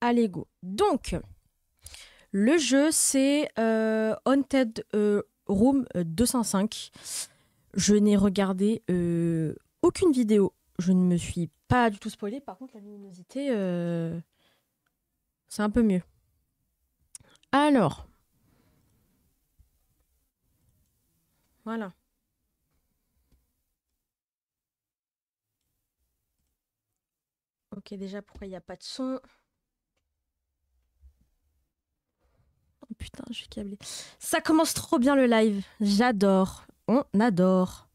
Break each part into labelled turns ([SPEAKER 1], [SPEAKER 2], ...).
[SPEAKER 1] Allez, go. Donc, le jeu, c'est Haunted Room 205. Je n'ai regardé aucune vidéo. Je ne me suis pas du tout spoilée. Par contre, la luminosité, c'est un peu mieux. Alors, voilà. Ok, déjà, pourquoi il n'y a pas de son? Oh putain, je suis câblée. Ça commence trop bien le live. J'adore. On adore.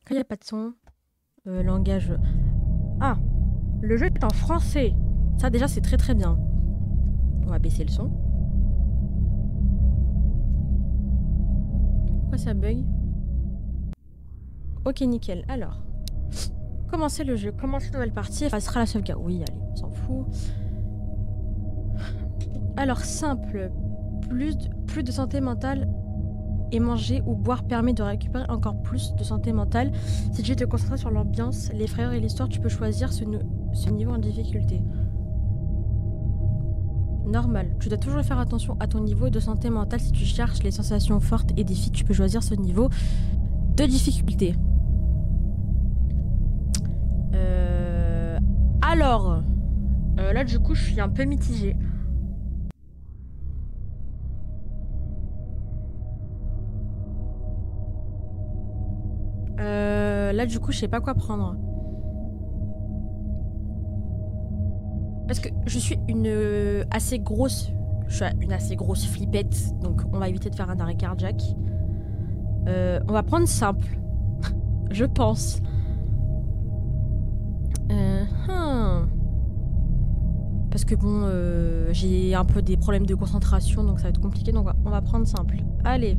[SPEAKER 1] Quand il n'y a pas de son, langage... Ah, le jeu est en français. Ça, déjà, c'est très très bien. On va baisser le son. Pourquoi ça bug? Ok, nickel. Alors, commencer le jeu. Commencer une nouvelle partie. Effacera la sauvegarde. Oui, allez, on s'en fout. Alors, simple. Plus de santé mentale et manger ou boire permet de récupérer encore plus de santé mentale. Si tu veux te concentrer sur l'ambiance, les frayeurs et l'histoire, tu peux choisir ce niveau en difficulté. Normal. Tu dois toujours faire attention à ton niveau de santé mentale. Si tu cherches les sensations fortes et défis, tu peux choisir ce niveau de difficulté. Alors, là du coup, je suis un peu mitigée. Là du coup, je sais pas quoi prendre. Parce que je suis une assez grosse flippette, donc on va éviter de faire un arrêt cardiaque. On va prendre simple, je pense. Parce que bon, j'ai un peu des problèmes de concentration, donc ça va être compliqué, donc on va prendre simple. Allez.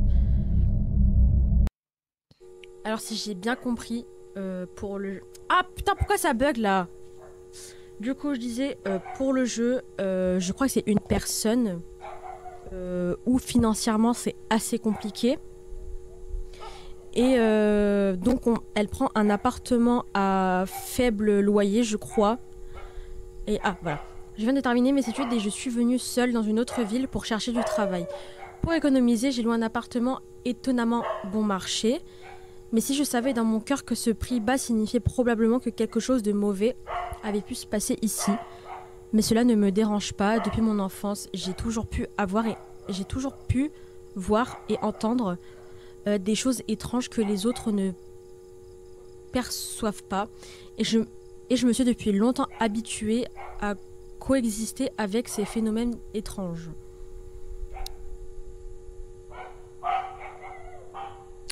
[SPEAKER 1] Alors si j'ai bien compris, pour le... Ah putain, pourquoi ça bug là? Du coup, je disais, pour le jeu, je crois que c'est une personne où financièrement c'est assez compliqué. Et donc, elle prend un appartement à faible loyer, je crois. Et ah, voilà. Je viens de terminer mes études et je suis venue seule dans une autre ville pour chercher du travail. Pour économiser, j'ai loué un appartement étonnamment bon marché. Mais si je savais dans mon cœur que ce prix bas signifiait probablement que quelque chose de mauvais avait pu se passer ici. Mais cela ne me dérange pas. Depuis mon enfance, j'ai toujours pu voir et entendre des choses étranges que les autres ne perçoivent pas. Et je me suis depuis longtemps habituée à coexister avec ces phénomènes étranges.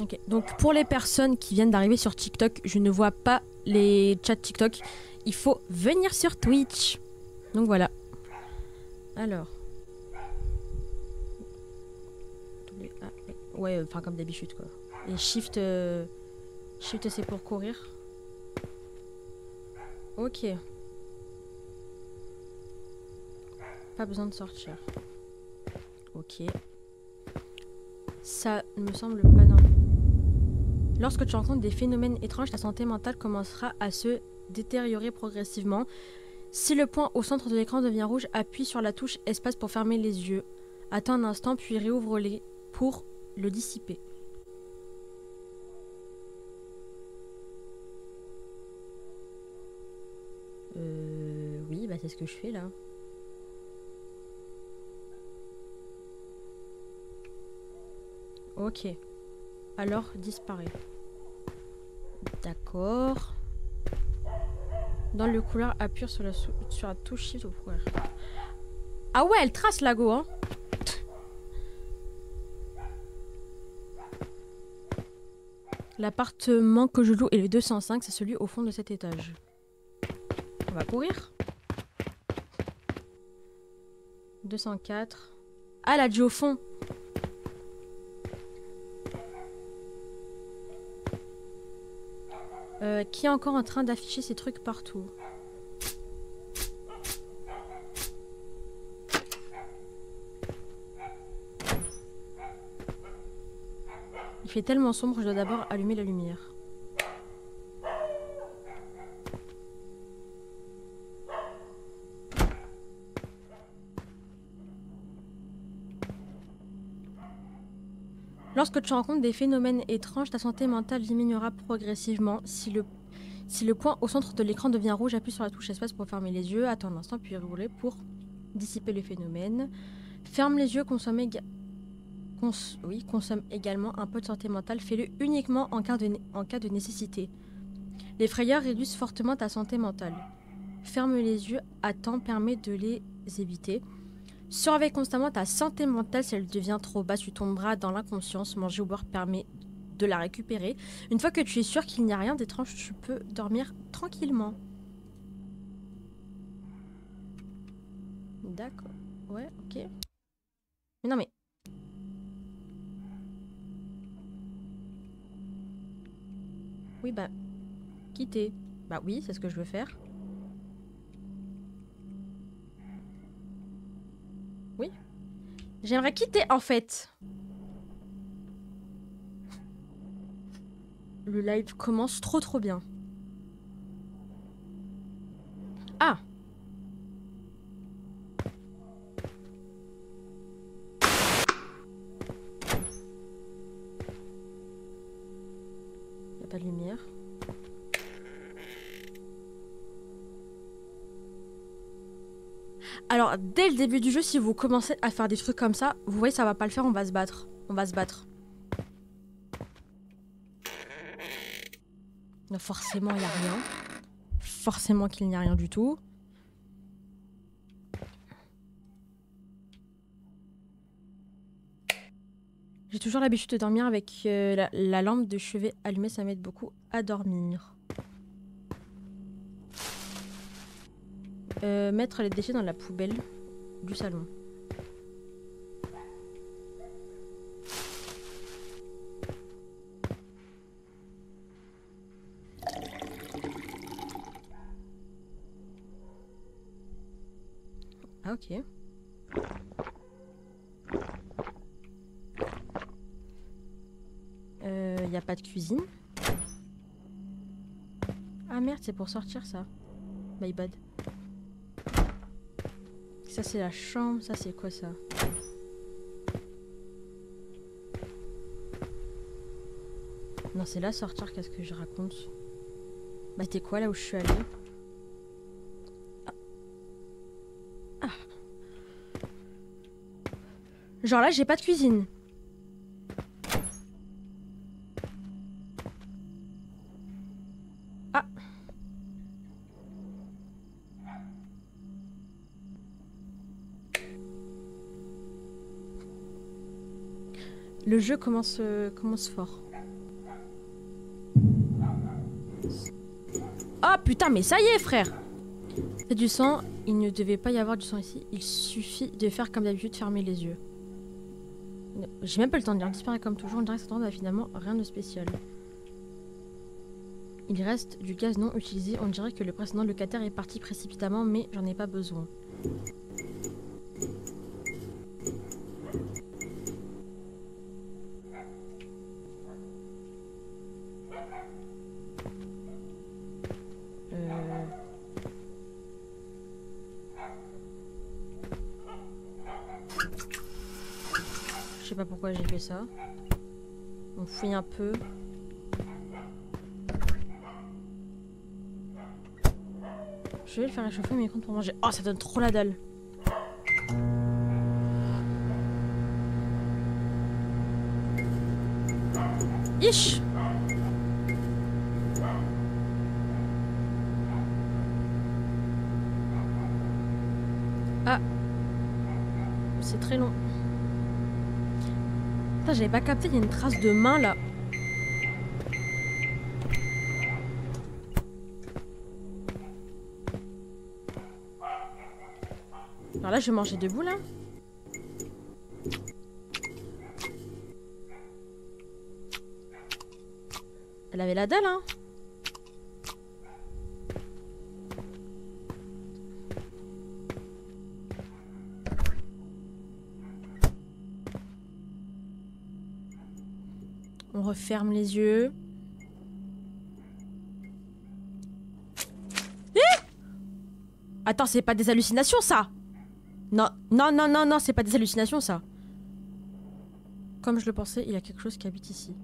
[SPEAKER 1] Ok, donc pour les personnes qui viennent d'arriver sur TikTok, je ne vois pas les chats TikTok. Il faut venir sur Twitch. Donc voilà. Alors. Ouais, enfin comme d'habitude quoi. Et Shift, Shift c'est pour courir. Ok. Pas besoin de sortir. Ok. Ça me semble pas normal. Lorsque tu rencontres des phénomènes étranges, ta santé mentale commencera à se détériorer progressivement. Si le point au centre de l'écran devient rouge, appuie sur la touche espace pour fermer les yeux. Attends un instant, puis réouvre-les pour le dissiper. Oui, bah c'est ce que je fais là. Ok. Alors, disparaît. D'accord. Dans le couloir, appuie sur la touche shift pour courir. Ah ouais, elle trace la go, hein. L'appartement que je loue est le 205, c'est celui au fond de cet étage. On va courir. 204. Ah, elle a dit au fond. Qui est encore en train d'afficher ses trucs partout? Il Il fait tellement sombre que je dois d'abord allumer la lumière. Lorsque tu rencontres des phénomènes étranges, ta santé mentale diminuera progressivement. Si le point au centre de l'écran devient rouge, appuie sur la touche espace pour fermer les yeux. Attends un instant, puis rouler pour dissiper le phénomène. Ferme les yeux, consomme également un peu de santé mentale. Fais-le uniquement en cas de nécessité. Les frayeurs réduisent fortement ta santé mentale. Ferme les yeux à temps permet de les éviter. Surveille constamment ta santé mentale. Si elle devient trop basse, tu tomberas dans l'inconscience. Manger ou boire permet de la récupérer. Une fois que tu es sûr qu'il n'y a rien d'étrange, tu peux dormir tranquillement. D'accord. Ouais, ok. Mais non, mais... Oui, bah... Quitter. Bah oui, c'est ce que je veux faire. Oui. J'aimerais quitter, en fait. Le live commence trop bien. Ah! Y a pas de lumière. Alors, dès le début du jeu, si vous commencez à faire des trucs comme ça, vous voyez, ça va pas le faire, on va se battre. On va se battre. Non, forcément, il n'y a rien. Forcément qu'il n'y a rien du tout. J'ai toujours l'habitude de dormir avec la lampe de chevet allumée, ça m'aide beaucoup à dormir. Mettre les déchets dans la poubelle du salon. Ah ok. Y a pas de cuisine. Ah merde, c'est pour sortir ça. My bad. Ça c'est la chambre, ça c'est quoi ça? Non c'est là sortir, qu'est-ce que je raconte? Bah c'était quoi là où je suis allée? Ah. Genre là j'ai pas de cuisine. Ah. Le jeu commence fort. Oh putain, mais ça y est, frère! C'est du sang. Il ne devait pas y avoir du sang ici. Il suffit de faire comme d'habitude, fermer les yeux. J'ai même pas le temps de dire. Disparaît comme toujours. On dirait que ça n'a finalement rien de spécial. Il reste du gaz non utilisé. On dirait que le précédent locataire est parti précipitamment, mais j'en ai pas besoin. Je sais pas pourquoi j'ai fait ça. On fouille un peu. Je vais le faire réchauffer mes comptes pour manger. Oh, ça donne trop la dalle. Ish! Ah. C'est très long. Putain, j'avais pas capté, il y a une trace de main là. Alors là, je vais manger debout là. Elle avait la dalle, hein. On referme les yeux. Attends, c'est pas des hallucinations, ça? Non, non, non, non, non, c'est pas des hallucinations, ça. Comme je le pensais, il y a quelque chose qui habite ici.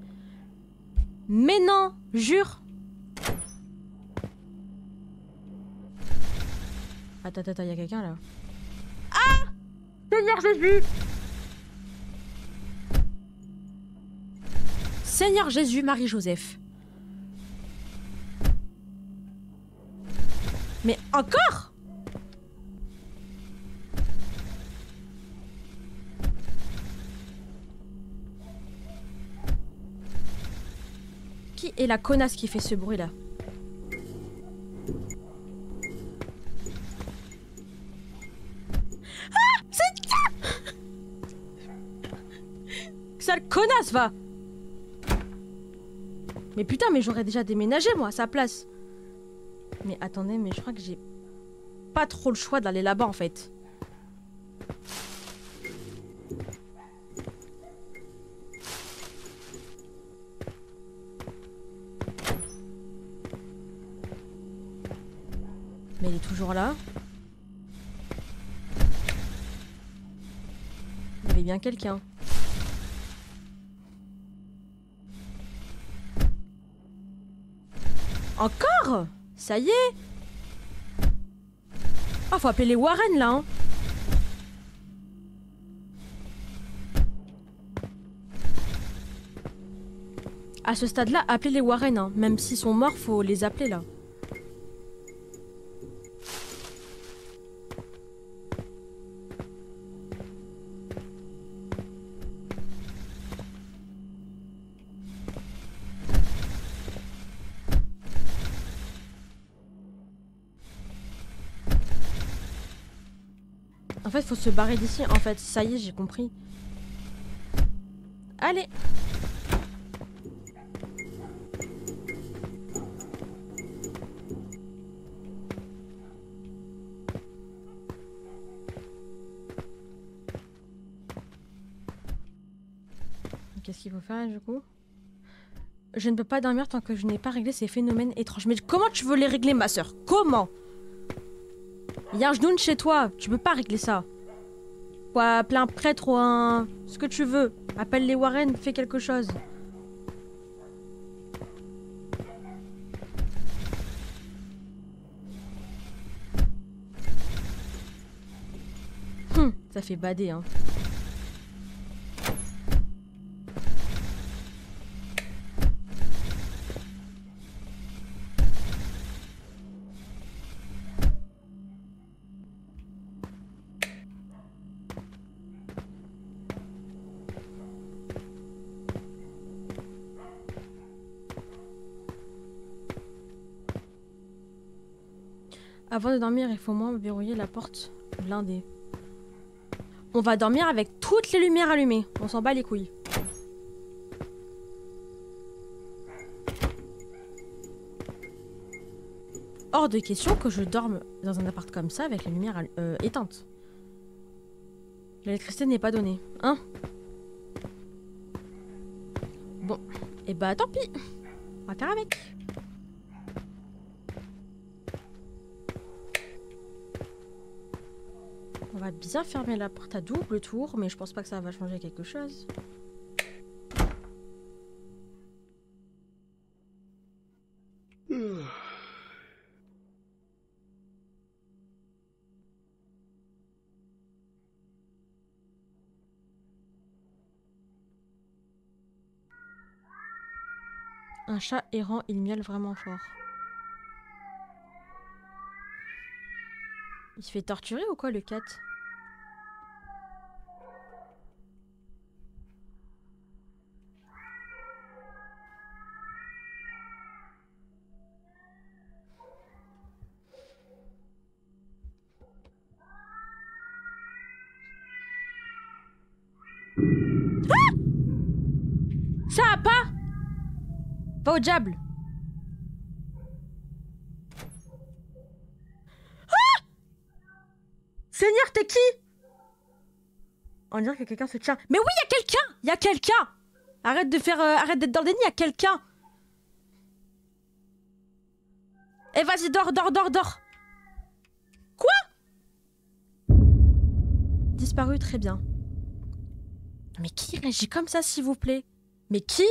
[SPEAKER 1] Mais non, jure. Attends, attends, il y a quelqu'un, là. Ah! Seigneur Jésus! Seigneur Jésus, Marie-Joseph. Mais encore? Qui est la connasse qui fait ce bruit là? Ah! C'est ça! Sale connasse, va! Mais putain, mais j'aurais déjà déménagé moi à sa place. Mais attendez, mais je crois que j'ai pas trop le choix d'aller là-bas en fait. Mais il est toujours là. Il y avait bien quelqu'un. Encore? Ça y est. Ah, faut appeler les Warren là, hein. À ce stade-là, appelez les Warren, hein. Même s'ils sont morts, faut les appeler là. En fait, faut se barrer d'ici. En fait, ça y est, j'ai compris. Allez. Qu'est-ce qu'il faut faire du coup? Je ne peux pas dormir tant que je n'ai pas réglé ces phénomènes étranges. Mais comment tu veux les régler, ma soeur? Comment? Il y a un genou chez toi, tu peux pas régler ça. Quoi, appeler un prêtre ou un... ce que tu veux. Appelle les Warren, fais quelque chose. Ça fait bader, hein. Avant de dormir, il faut au moins verrouiller la porte blindée. On va dormir avec toutes les lumières allumées. On s'en bat les couilles. Hors de question que je dorme dans un appart comme ça avec les lumières éteintes. L'électricité n'est pas donnée, hein? Bon, et bah tant pis. On va faire avec. On va bien fermer la porte à double tour, mais je pense pas que ça va changer quelque chose. Un chat errant, il miaule vraiment fort. Il se fait torturer ou quoi, le cat? Ah! Ça a pas! Va au diable! Ah! Seigneur, t'es qui? On dirait que quelqu'un se tient. Mais oui, il y a quelqu'un! Il y a quelqu'un! Arrête de faire... arrête d'être dans le déni, il y a quelqu'un. Eh, vas-y, dors, dors, dors, dors. Quoi? Disparu, très bien. Mais qui réagit comme ça, s'il vous plaît? Mais qui?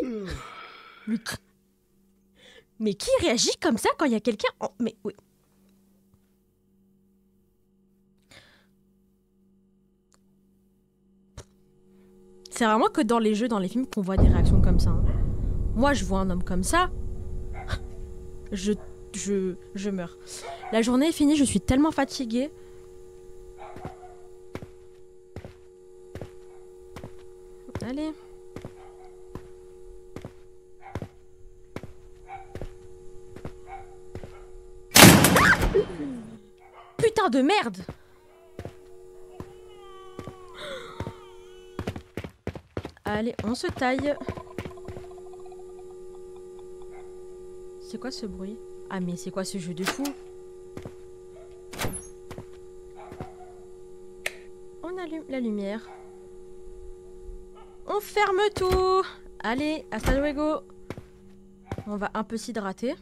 [SPEAKER 1] Mais qui réagit comme ça quand il y a quelqu'un en... Mais oui. C'est vraiment que dans les jeux, dans les films, qu'on voit des réactions comme ça. Hein. Moi, je vois un homme comme ça. Je meurs. La journée est finie, je suis tellement fatiguée. Allez. Putain de merde! Allez, on se taille. C'est quoi ce bruit? Ah mais c'est quoi ce jeu de fou? On allume la lumière. On ferme tout. Allez, hasta luego. On va un peu s'hydrater.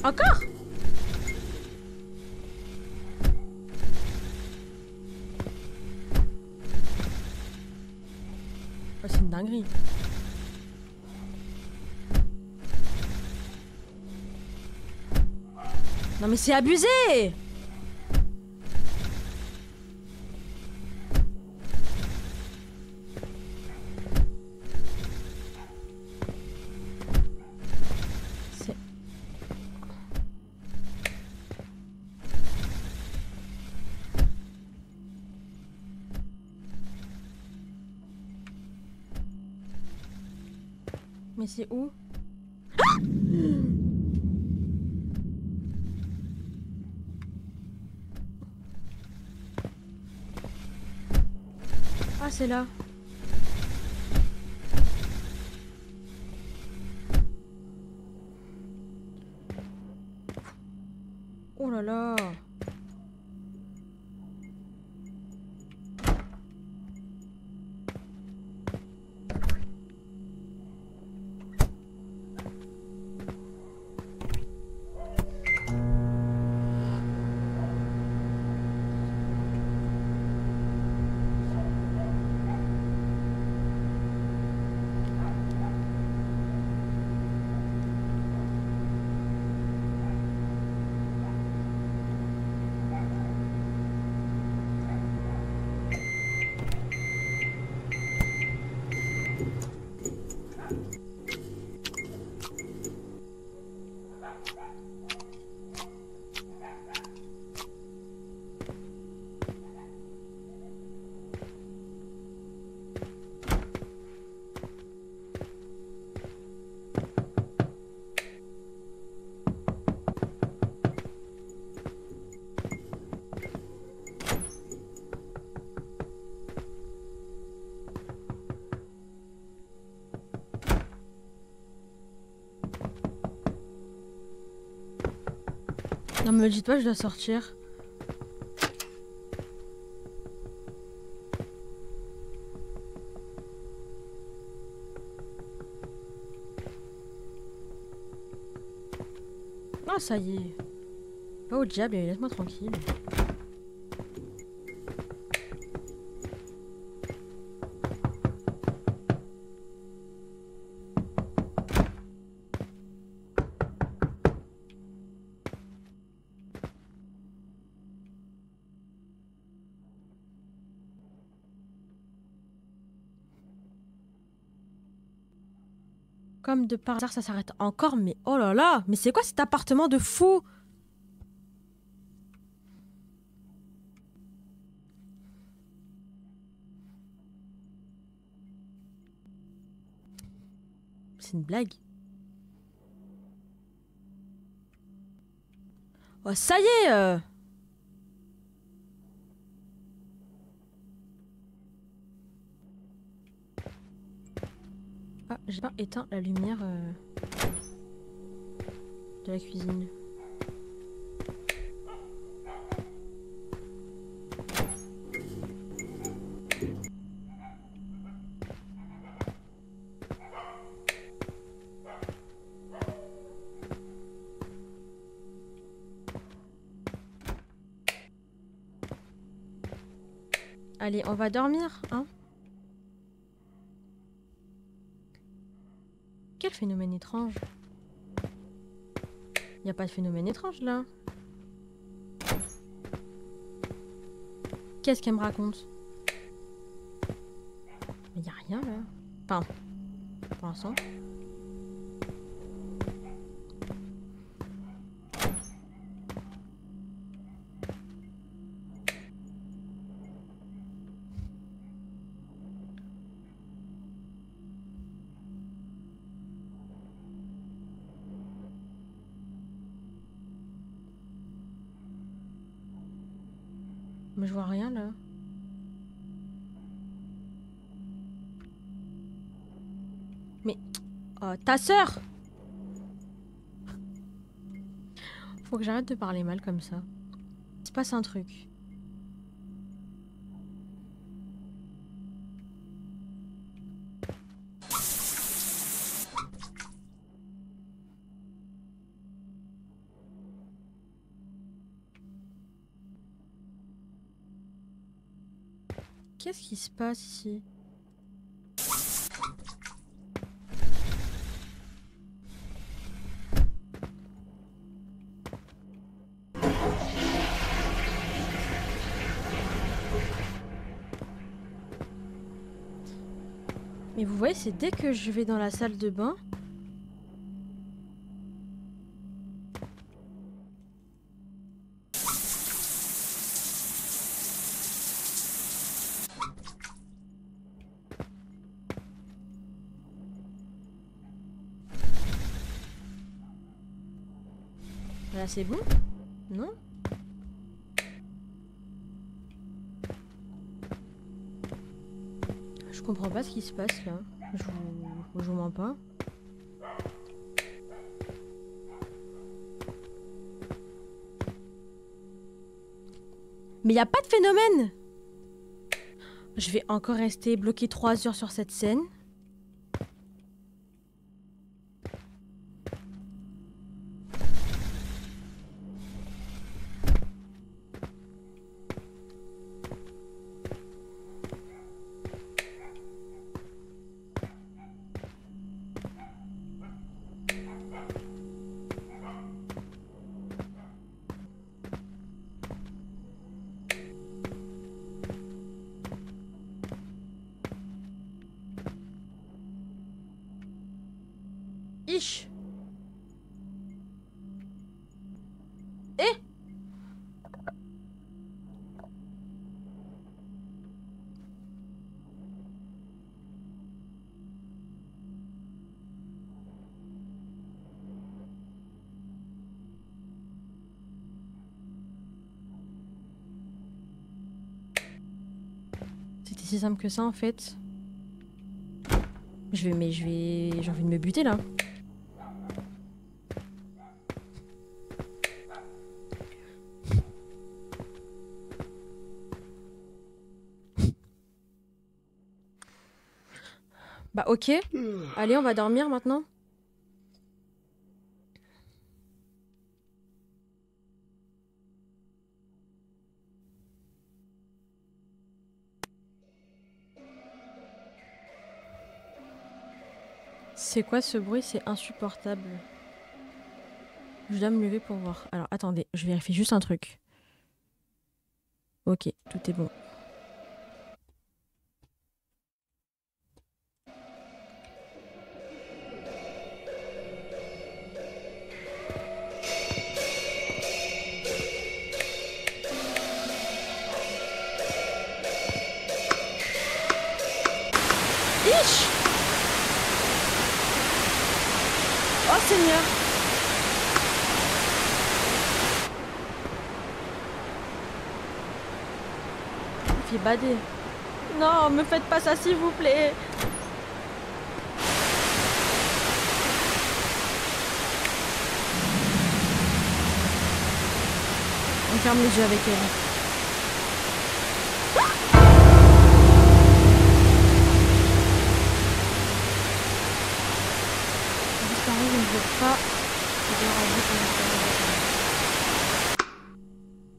[SPEAKER 1] Encore? Oh, c'est une dinguerie. Non mais c'est abusé! C'est... Mais c'est où? Ah! Ah, c'est là. Oh là là. Non, me dites pas que je dois sortir. Ah, ça y est. Pas au diable, laisse-moi tranquille. Comme de par hasard, ça s'arrête encore, mais oh là là! Mais c'est quoi cet appartement de fou? C'est une blague. Oh, ça y est! Ah, j'ai pas éteint la lumière de la cuisine. Allez, on va dormir, hein? Quel phénomène étrange? Y a pas de phénomène étrange là. Qu'est-ce qu'elle me raconte? Mais y a rien là. Enfin, pour l'instant. Mais je vois rien là. Mais... Oh, ta sœur! Faut que j'arrête de parler mal comme ça. Il se passe un truc. Qu'est-ce qui se passe ici? Mais vous voyez, c'est dès que je vais dans la salle de bain... Là, c'est bon? Non? Je comprends pas ce qui se passe là. Je vous mens pas. Mais y a pas de phénomène! Je vais encore rester bloqué 3 heures sur cette scène. Ich. Eh. C'était si simple que ça en fait. J'ai envie de me buter là. Bah ok, allez on va dormir maintenant. C'est quoi ce bruit? C'est insupportable. Je dois me lever pour voir. Alors attendez, je vérifie juste un truc. Ok, tout est bon. Ich! Oh Seigneur! Il fait bader. Non, me faites pas ça s'il vous plaît! ferme les yeux avec elle. Disparu, je ne veux pas te déranger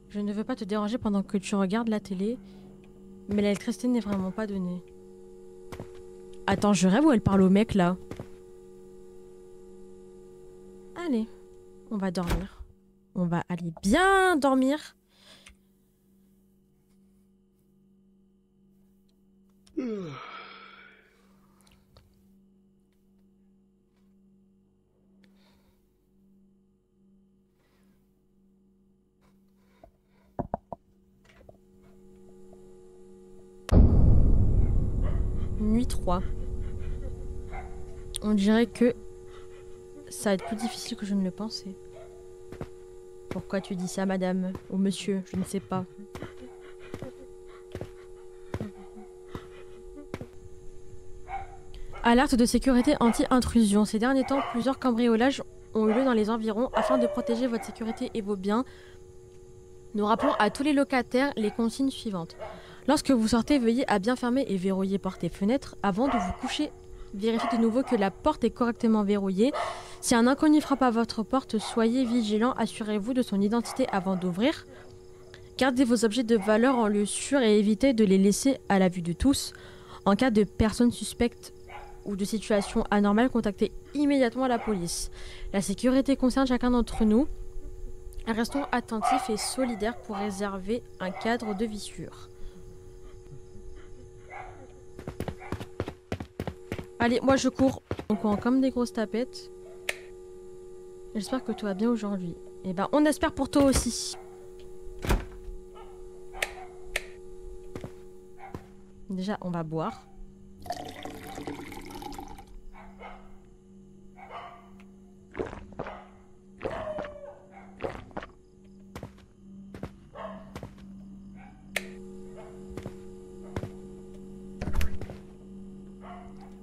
[SPEAKER 1] Je ne veux pas te déranger pendant que tu regardes la télé, mais l'électricité n'est vraiment pas donnée. Attends, je rêve ou elle parle au mec là? Allez, on va dormir. On va aller bien dormir. Nuit 3. On dirait que ça va être plus difficile que je ne le pensais. Pourquoi tu dis ça, madame? Ou monsieur, je ne sais pas. Alerte de sécurité anti-intrusion. Ces derniers temps, plusieurs cambriolages ont eu lieu dans les environs. Afin de protéger votre sécurité et vos biens, nous rappelons à tous les locataires les consignes suivantes. Lorsque vous sortez, veuillez à bien fermer et verrouiller portes et fenêtres avant de vous coucher. Vérifiez de nouveau que la porte est correctement verrouillée. Si un inconnu frappe à votre porte, soyez vigilant. Assurez-vous de son identité avant d'ouvrir. Gardez vos objets de valeur en lieu sûr et évitez de les laisser à la vue de tous. En cas de personnes suspectes ou de situations anormales, contactez immédiatement la police. La sécurité concerne chacun d'entre nous. Restons attentifs et solidaires pour réserver un cadre de vie sûr. Allez, moi je cours. On court comme des grosses tapettes. J'espère que tout va bien aujourd'hui. Et ben, on espère pour toi aussi. Déjà, on va boire.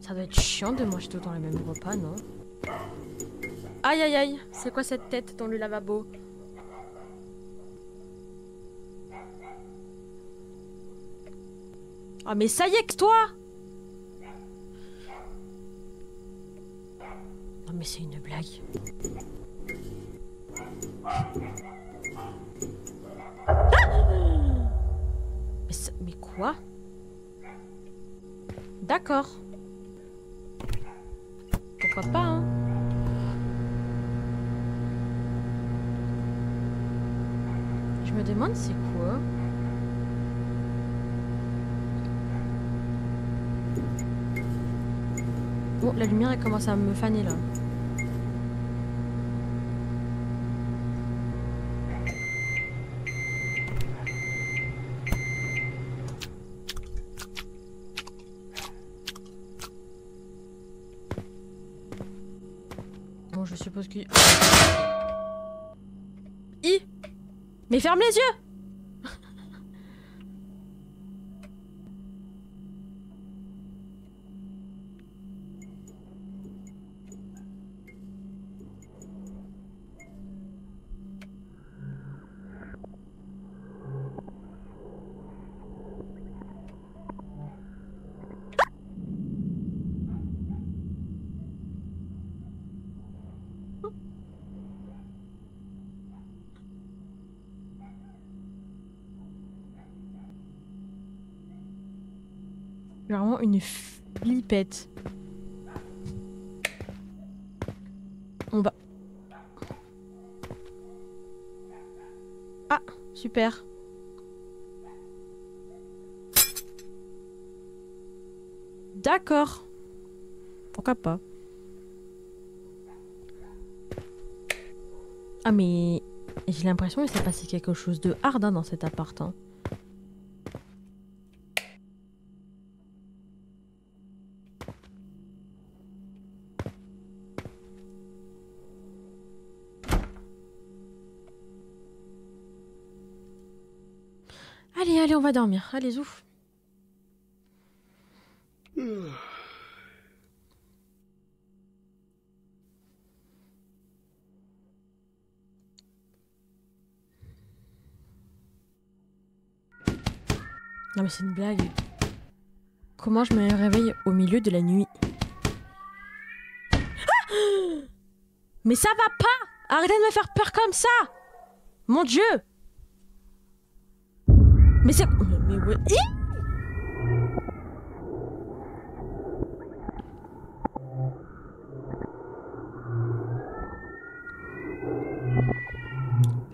[SPEAKER 1] Ça doit être chiant de manger tout dans le même repas, non? Aïe aïe aïe, c'est quoi cette tête dans le lavabo? Ah mais ça y est que toi! Non mais c'est une blague. Ah! Mais quoi? D'accord. Pourquoi pas, hein? Je me demande c'est quoi? Bon, la lumière elle commence à me faner là. Bon, je suppose que... Mais ferme les yeux! Vraiment une flippette. On va... Ah, super. D'accord. Pourquoi pas? Ah mais... J'ai l'impression qu'il s'est passé quelque chose de hard hein, dans cet appart. Hein. Allez, allez, on va dormir. Allez, ouf. Non mais c'est une blague. Comment je me réveille au milieu de la nuit? Ah, mais ça va pas! Arrêtez de me faire peur comme ça! Mon Dieu! Mais c'est... Mais ouais...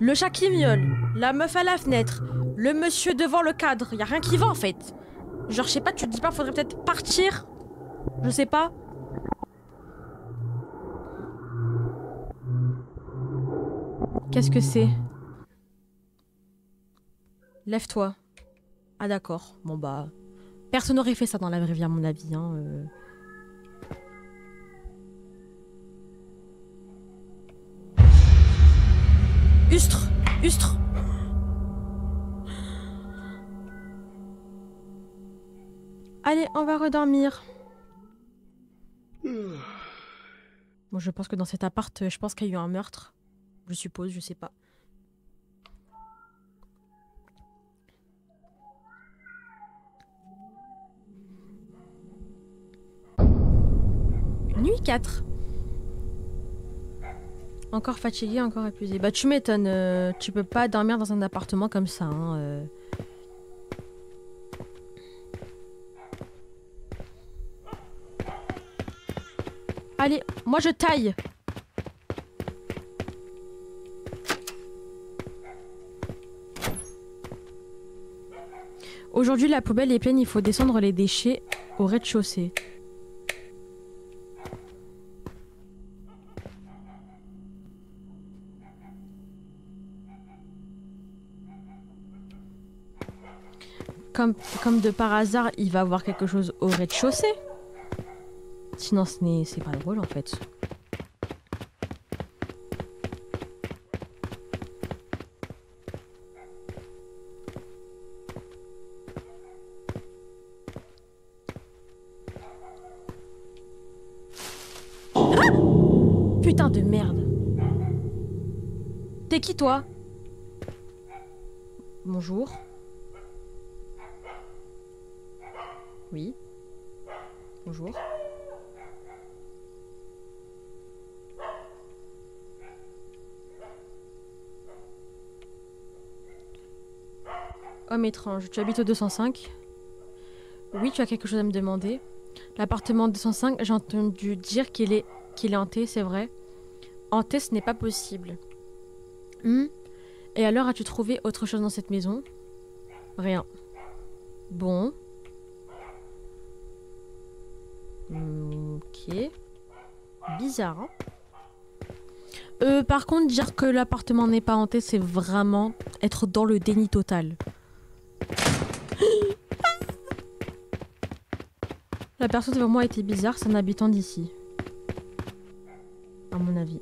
[SPEAKER 1] Le chat qui miaule, la meuf à la fenêtre, le monsieur devant le cadre, y a rien qui va en fait. Genre je sais pas, tu te dis pas faudrait peut-être partir? Je sais pas. Qu'est-ce que c'est? Lève-toi. Ah d'accord, bon bah... Personne n'aurait fait ça dans la vraie vie à mon avis, hein. Ustre! Ustre! Allez, on va redormir. Bon, je pense que dans cet appart, je pense qu'il y a eu un meurtre. Je suppose, je sais pas. Nuit 4. Encore fatigué, encore épuisé. Bah tu m'étonnes, tu peux pas dormir dans un appartement comme ça, hein. Allez, moi je taille. Aujourd'hui la poubelle est pleine, il faut descendre les déchets au rez-de-chaussée. Comme de par hasard, il va avoir quelque chose au rez-de-chaussée. Sinon, c'est pas drôle en fait. Ah! Putain de merde. T'es qui toi? Bonjour. Oui. Bonjour. Homme étrange, tu habites au 205? Oui, tu as quelque chose à me demander. L'appartement 205, j'ai entendu dire qu'il est hanté, c'est vrai. Hanté, ce n'est pas possible. Et alors, as-tu trouvé autre chose dans cette maison? Rien. Bon. Ok. Bizarre, hein. Par contre, dire que l'appartement n'est pas hanté, c'est vraiment être dans le déni total. La personne devant moi était bizarre, c'est un habitant d'ici. À mon avis.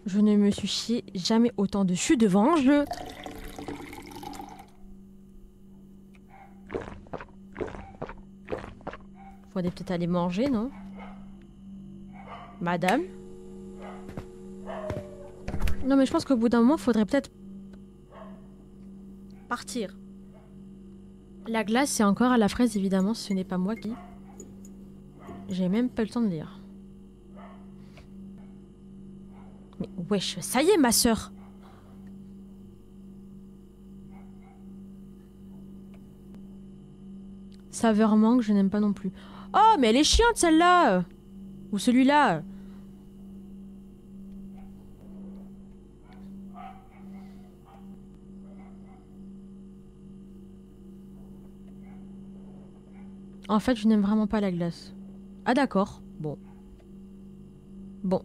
[SPEAKER 1] Je ne me suis chié jamais autant dessus devant un jeu. Faudrait peut-être aller manger, non? Madame? Non mais je pense qu'au bout d'un moment, faudrait peut-être partir. La glace, c'est encore à la fraise, évidemment, ce n'est pas moi qui... J'ai même pas eu le temps de lire. Mais wesh, ça y est, ma sœur! Saveur mangue, je n'aime pas non plus. Oh, mais elle est chiante, celle-là! Ou celui-là! En fait, je n'aime vraiment pas la glace. Ah d'accord, bon. Bon.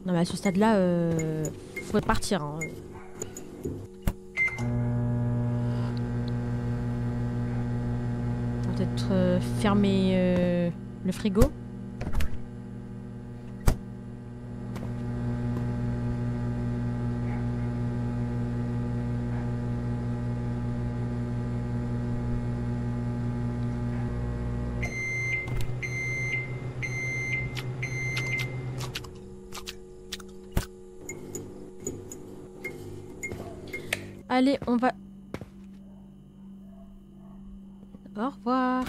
[SPEAKER 1] Non mais à ce stade-là, faut partir. Hein. On va peut-être fermer le frigo. Allez, on va... Au revoir.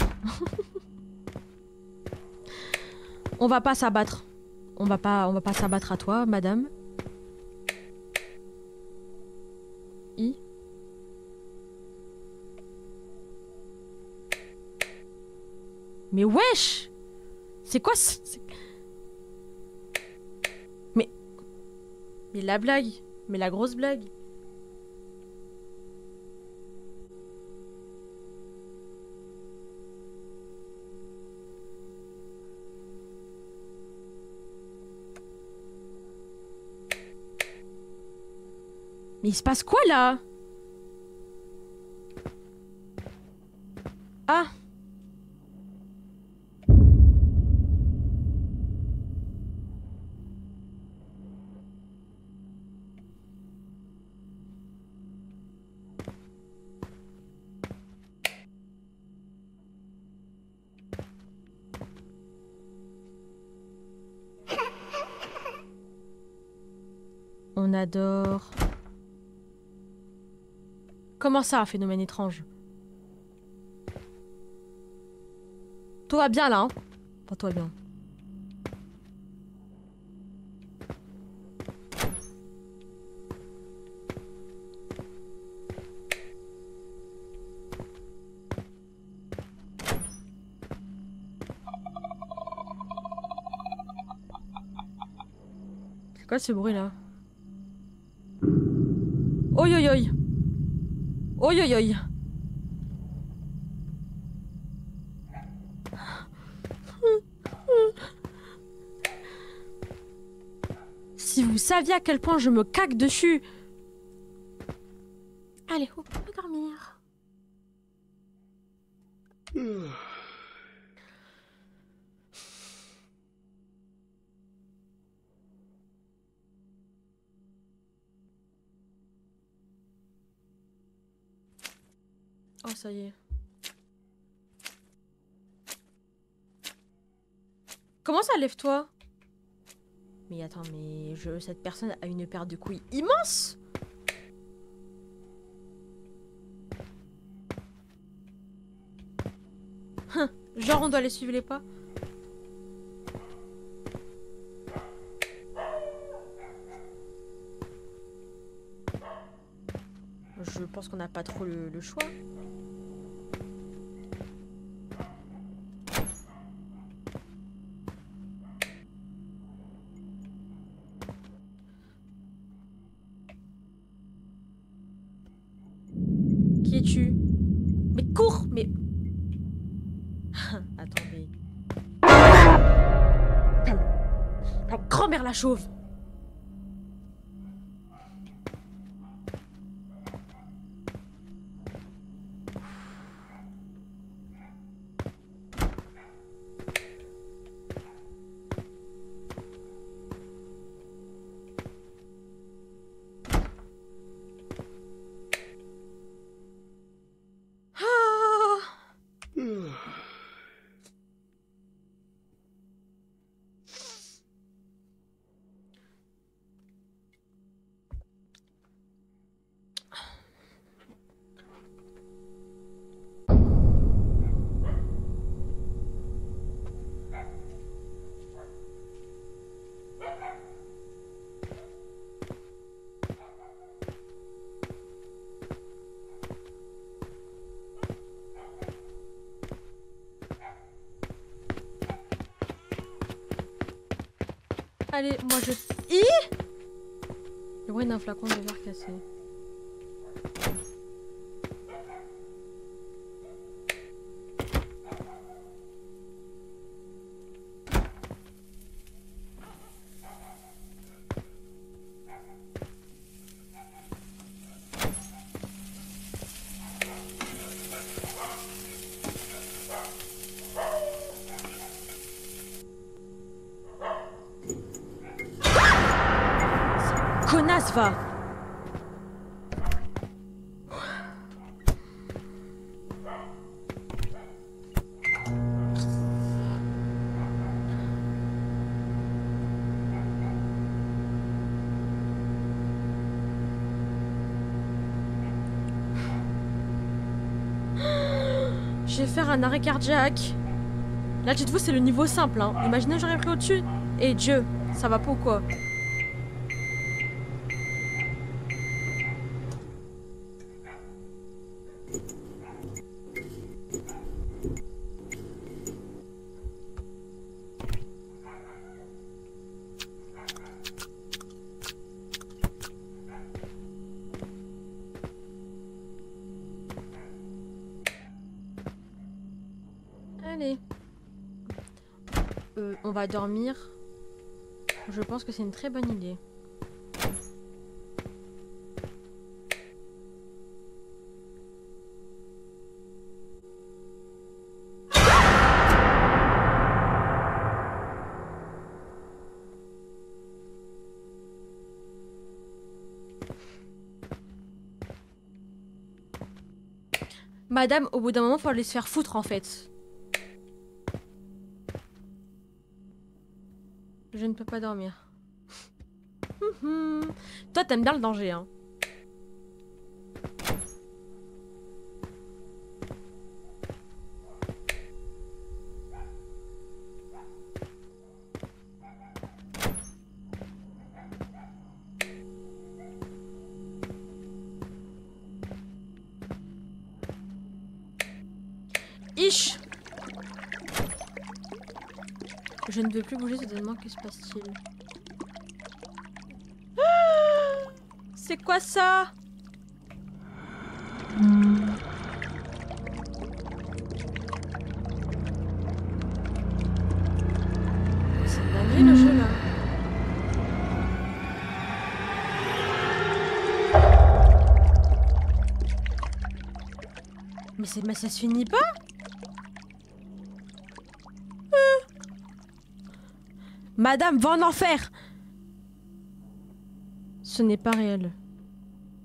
[SPEAKER 1] On va pas s'abattre. On va pas s'abattre à toi, madame. Mais wesh! C'est quoi ce... Mais... Mais la blague. Mais la grosse blague. Mais il se passe quoi là? Ah! On adore. Comment ça, phénomène étrange? Tout va bien là, hein? Pas tout va bien. C'est quoi ce bruit là? Oi oi oi! Oi oi oi! Si vous saviez à quel point je me caque dessus! Allez, on va dormir. Oh, ça y est. Comment ça, lève-toi? Mais attends, mais cette personne a une paire de couilles immense! Genre, on doit aller suivre les pas. Je pense qu'on n'a pas trop le choix. Qui es-tu? Mais cours! Mais... Attendez. Ta grand-mère la chauve! Allez, moi je... Le bruit d'un flacon de verre cassé. Connasse, va! je vais faire un arrêt cardiaque. Là, dites-vous, c'est le niveau simple. Hein. Imaginez, j'aurais pris au-dessus. Et Dieu, ça va pas ou quoi? Allez. On va dormir. Je pense que c'est une très bonne idée. Madame, au bout d'un moment, faut aller se faire foutre en fait. Je ne peux pas dormir. Toi, t'aimes bien le danger, hein. Ich. Je ne veux plus bouger soudainement, que se passe-t-il? C'est quoi ça? C'est dingue le jeu là. Mais ça se finit pas? Madame, va en enfer! Ce n'est pas réel.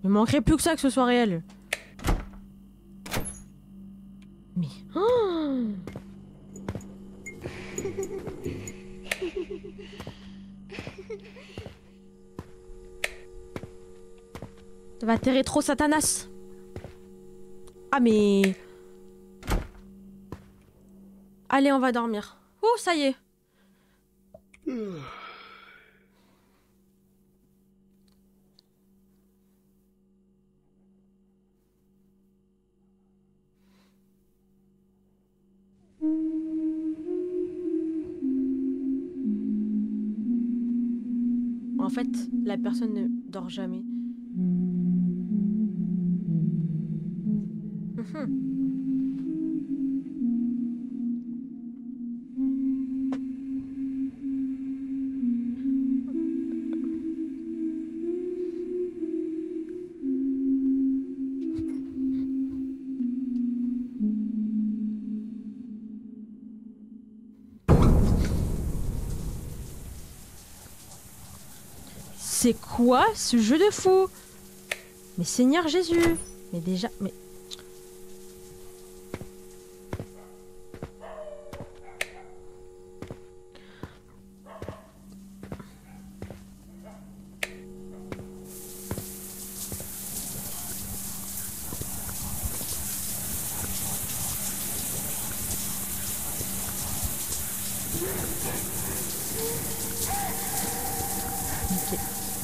[SPEAKER 1] Il me manquerait plus que ça que ce soit réel. Mais... Oh, ça va atterrir trop, Satanas. Ah mais... Allez, on va dormir. Oh, ça y est. En fait, la personne ne dort jamais. C'est quoi ce jeu de fou? Mais Seigneur Jésus! Mais déjà... Mais...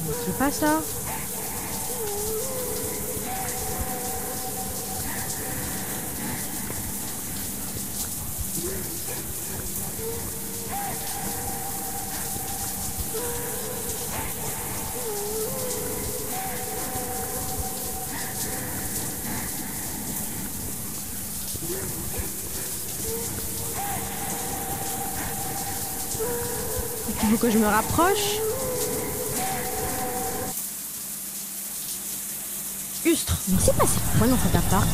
[SPEAKER 1] Mais c'est pas ça. Il faut que je me rapproche. Ustre. Mais c'est passé quoi dans cet appart?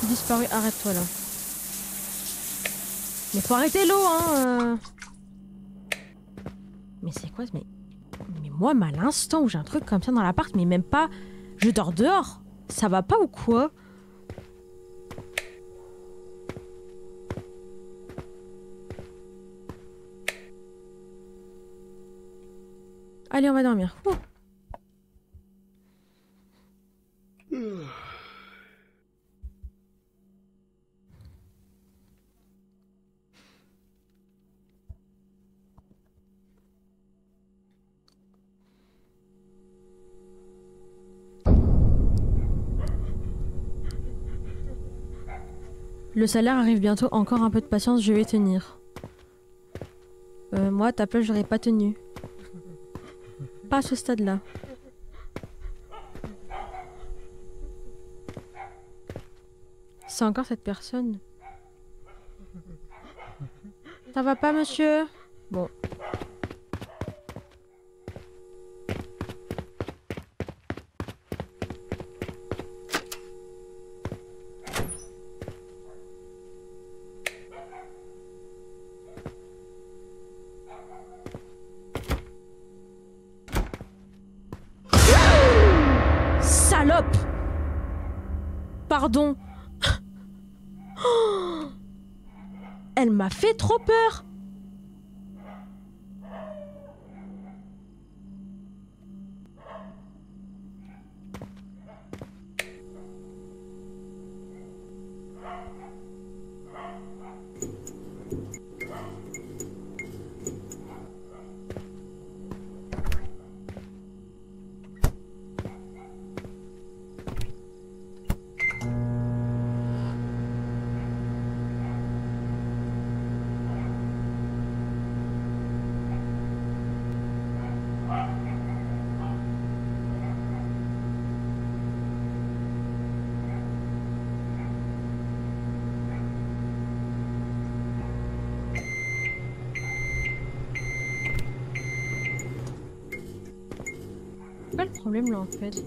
[SPEAKER 1] Disparu, arrête-toi là. Mais faut arrêter l'eau, hein. Mais c'est quoi? Mais moi, à l'instant où j'ai un truc comme ça dans l'appart, mais même pas... Je dors dehors. Ça va pas ou quoi? Allez, on va dormir. Ouh. Le salaire arrive bientôt, encore un peu de patience, je vais tenir. Moi, à ta place, j'aurais pas tenu. Pas à ce stade-là. C'est encore cette personne. Ça va pas, monsieur? Bon. Salope! Pardon. Elle m'a fait trop peur. C'est quoi le problème là en fait?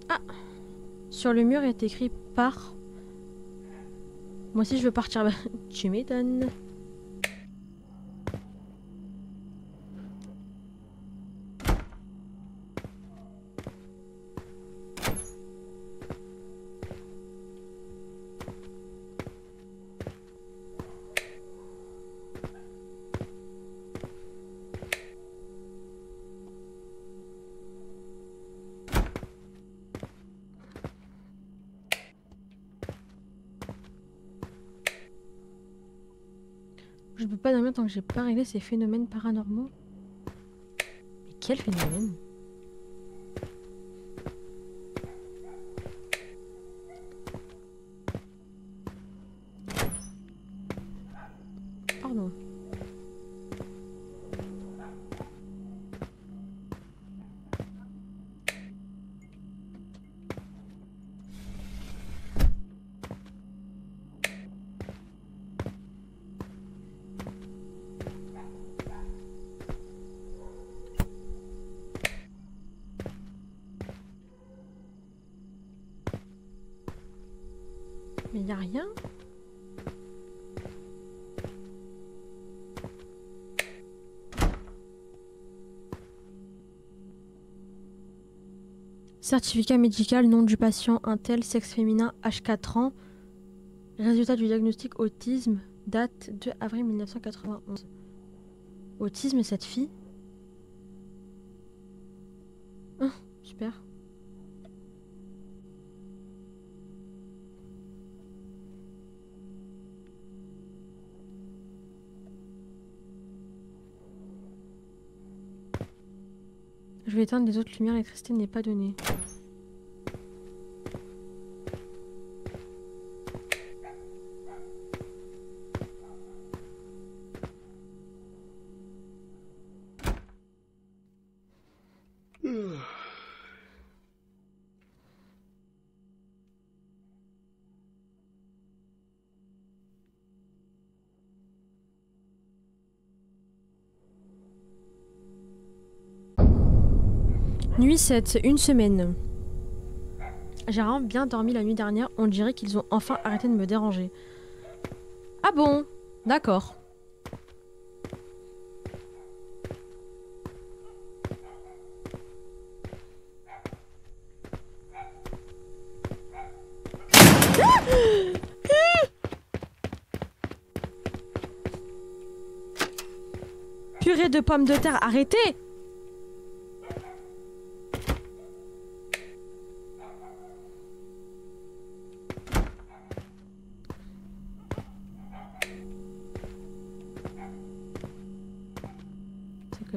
[SPEAKER 1] Ah! Sur le mur est écrit par. Moi aussi je veux partir. Tu m'étonnes. Je peux pas dormir tant que j'ai pas réglé ces phénomènes paranormaux. Mais quel phénomène? Pardon. Mais y a rien? Certificat médical, nom du patient, untel, sexe féminin, âge 4 ans. Résultat du diagnostic autisme, date 2 avril 1991. Autisme, cette fille? Ah, super. Je vais éteindre les autres lumières, l'électricité n'est pas donnée. Nuit 7, une semaine. J'ai vraiment bien dormi la nuit dernière, on dirait qu'ils ont enfin arrêté de me déranger. Ah bon? D'accord. Purée de pommes de terre, arrêtez!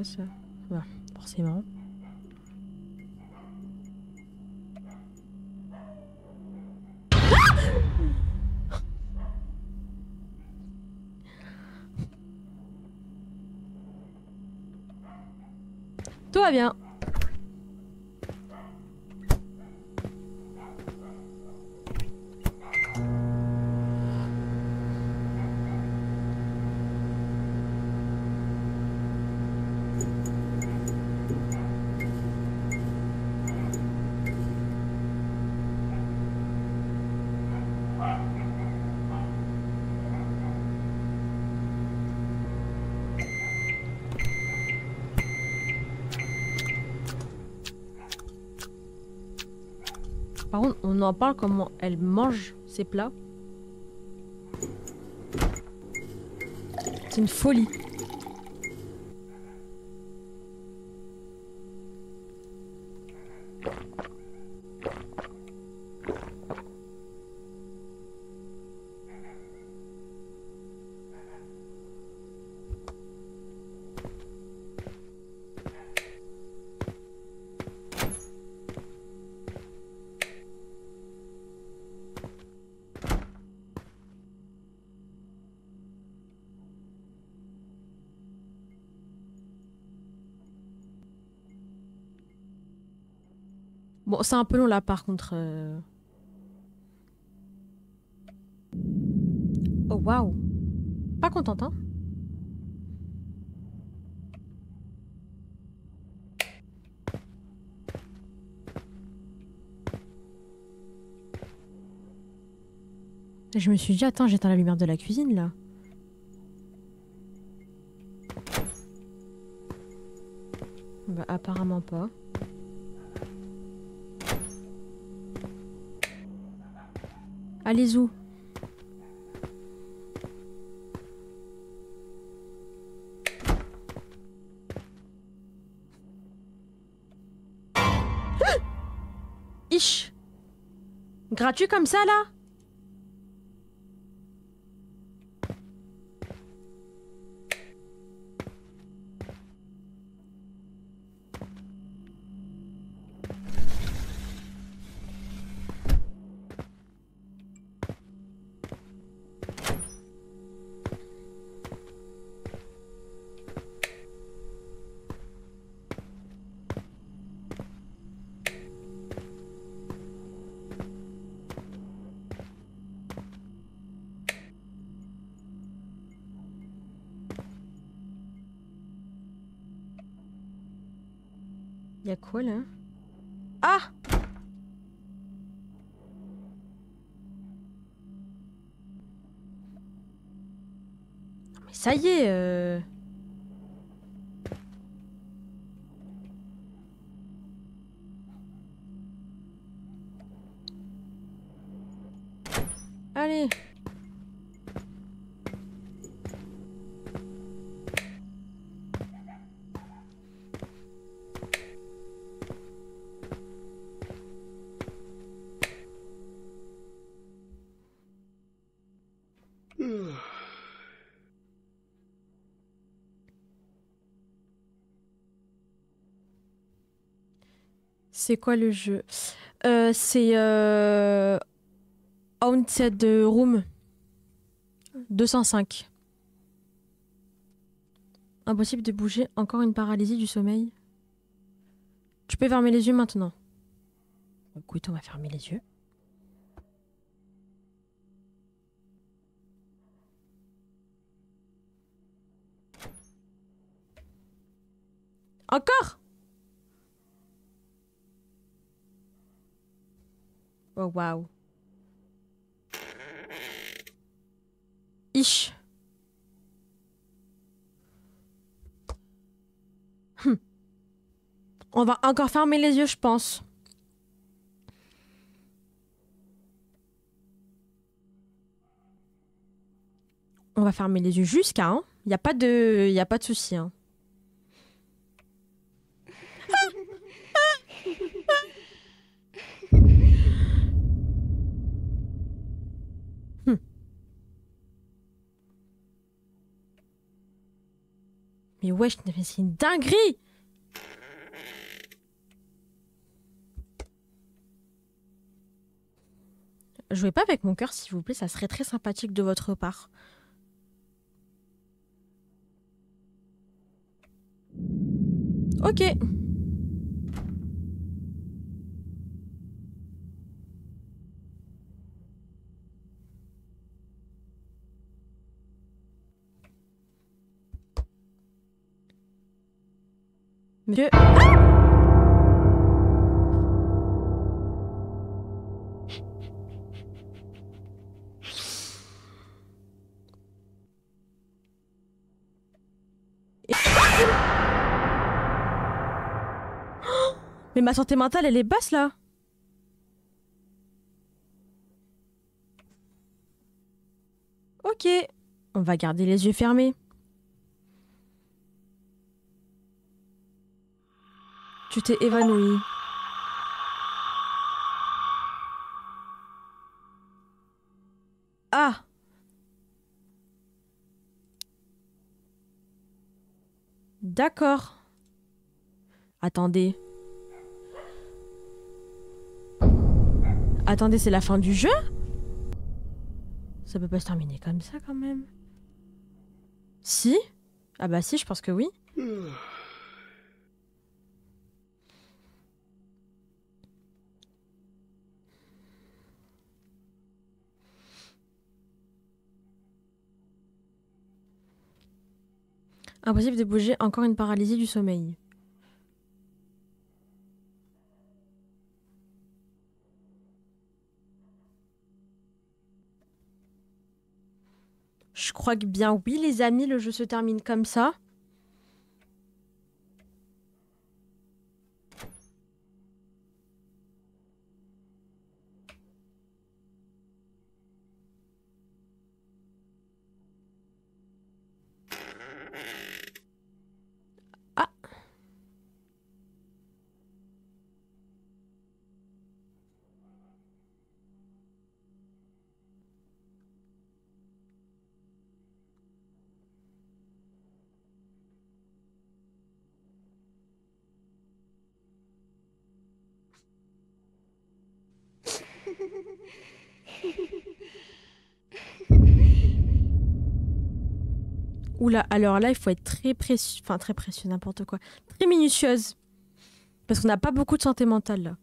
[SPEAKER 1] ça. Ouais, forcément. Tout va bien. Par contre, on en parle comment elle mange ses plats. C'est une folie. Bon, c'est un peu long là par contre. Oh waouh. Pas contente, hein. Je me suis dit, attends, j'éteins la lumière de la cuisine là. Bah, apparemment pas. Allez où? Ich. Gratuit comme ça là? Y'a quoi là? Ah! Mais ça y est. Allez. C'est quoi le jeu? C'est Haunted Room 205. Impossible de bouger, encore une paralysie du sommeil. Tu peux fermer les yeux maintenant. Écoute, on va fermer les yeux. Encore? Oh waouh. Ich. On va encore fermer les yeux, je pense. On va fermer les yeux jusqu'à, hein. Y a pas de souci, hein. Mais wesh, mais c'est une dinguerie! Jouez pas avec mon cœur, s'il vous plaît, ça serait très sympathique de votre part. Ok. Monsieur... Mais ma santé mentale, elle est basse, là. Ok. On va garder les yeux fermés. Tu t'es évanoui. Ah! D'accord. Attendez. Attendez, c'est la fin du jeu? Ça peut pas se terminer comme ça, quand même. Si? Ah bah si, je pense que oui. Impossible de bouger, encore une paralysie du sommeil. Je crois que bien oui, les amis, le jeu se termine comme ça. Ah! Oula, alors là, il faut être très précieux. Enfin, très précieux, n'importe quoi. Très minutieuse. Parce qu'on n'a pas beaucoup de santé mentale, là.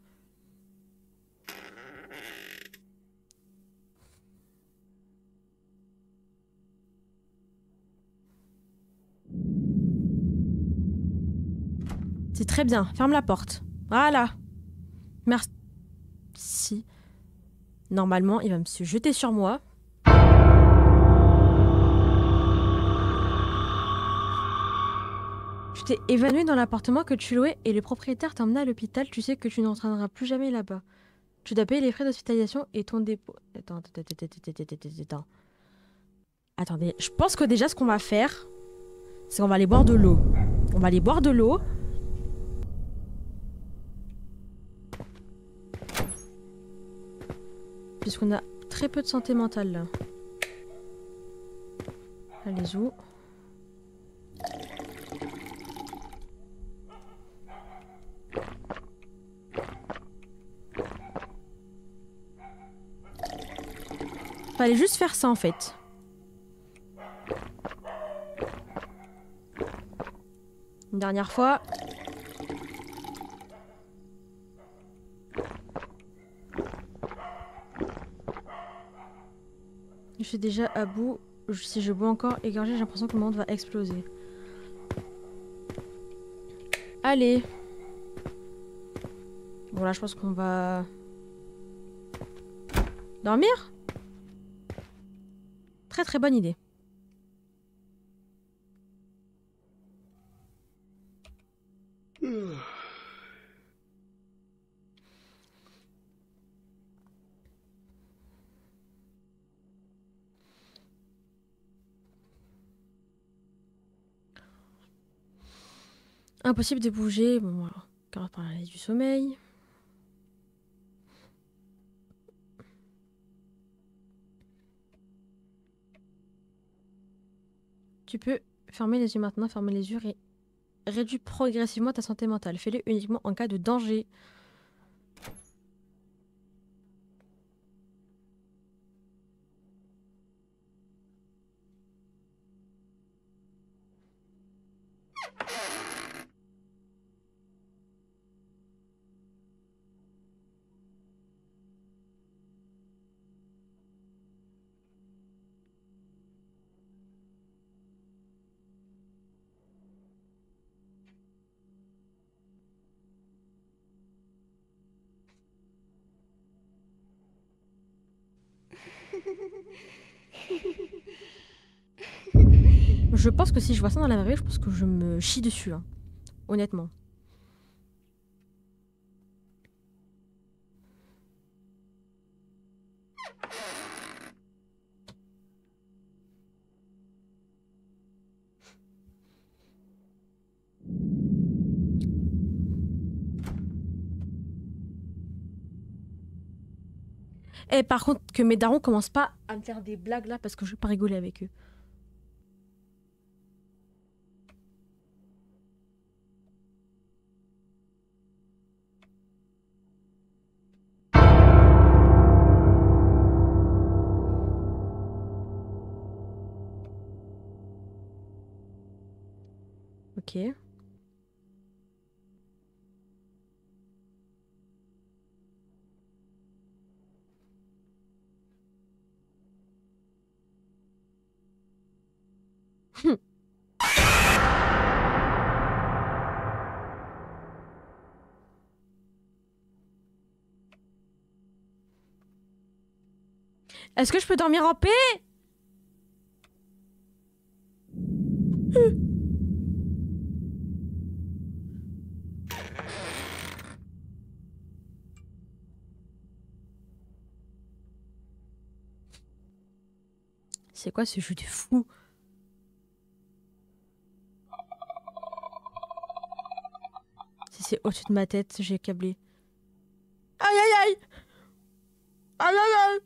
[SPEAKER 1] C'est très bien. Ferme la porte. Voilà. Merci. Normalement, il va me se jeter sur moi. Tu t'es évanoui dans l'appartement que tu louais et le propriétaire t'a emmené à l'hôpital. Tu sais que tu n'entraîneras plus jamais là-bas. Tu dois payer les frais d'hospitalisation et ton dépôt. Attends. Attendez, je pense que déjà ce qu'on va faire, c'est qu'on va aller boire de l'eau. On va aller boire de l'eau. Puisqu'on a très peu de santé mentale là. Allez où? Fallait juste faire ça en fait. Une dernière fois. Je suis déjà à bout. Si je bois encore égorgé, j'ai l'impression que le monde va exploser. Allez. Bon là, je pense qu'on va... dormir? Très très bonne idée. Impossible de bouger. Bon, voilà. Carotte par la du sommeil. Tu peux fermer les yeux maintenant, fermer les yeux et réduit progressivement ta santé mentale. Fais-le uniquement en cas de danger. Je pense que si je vois ça dans la vraie vie, je pense que je me chie dessus, hein. Honnêtement. Et par contre, que mes darons commencent pas à me faire des blagues là parce que je vais pas rigoler avec eux. Ok. Est-ce que je peux dormir en paix? C'est quoi ce jeu de fou? Si c'est au-dessus de ma tête, j'ai câblé. Aïe aïe aïe! Aïe aïe aïe!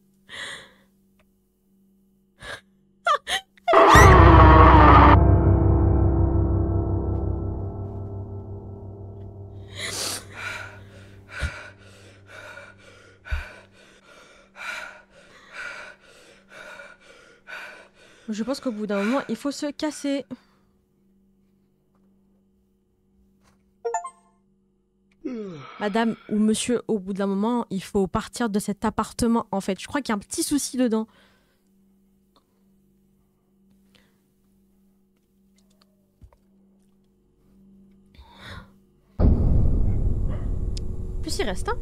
[SPEAKER 1] Je pense qu'au bout d'un moment, il faut se casser. Madame ou monsieur, au bout d'un moment, il faut partir de cet appartement, en fait. Je crois qu'il y a un petit souci dedans. Plus il reste, hein.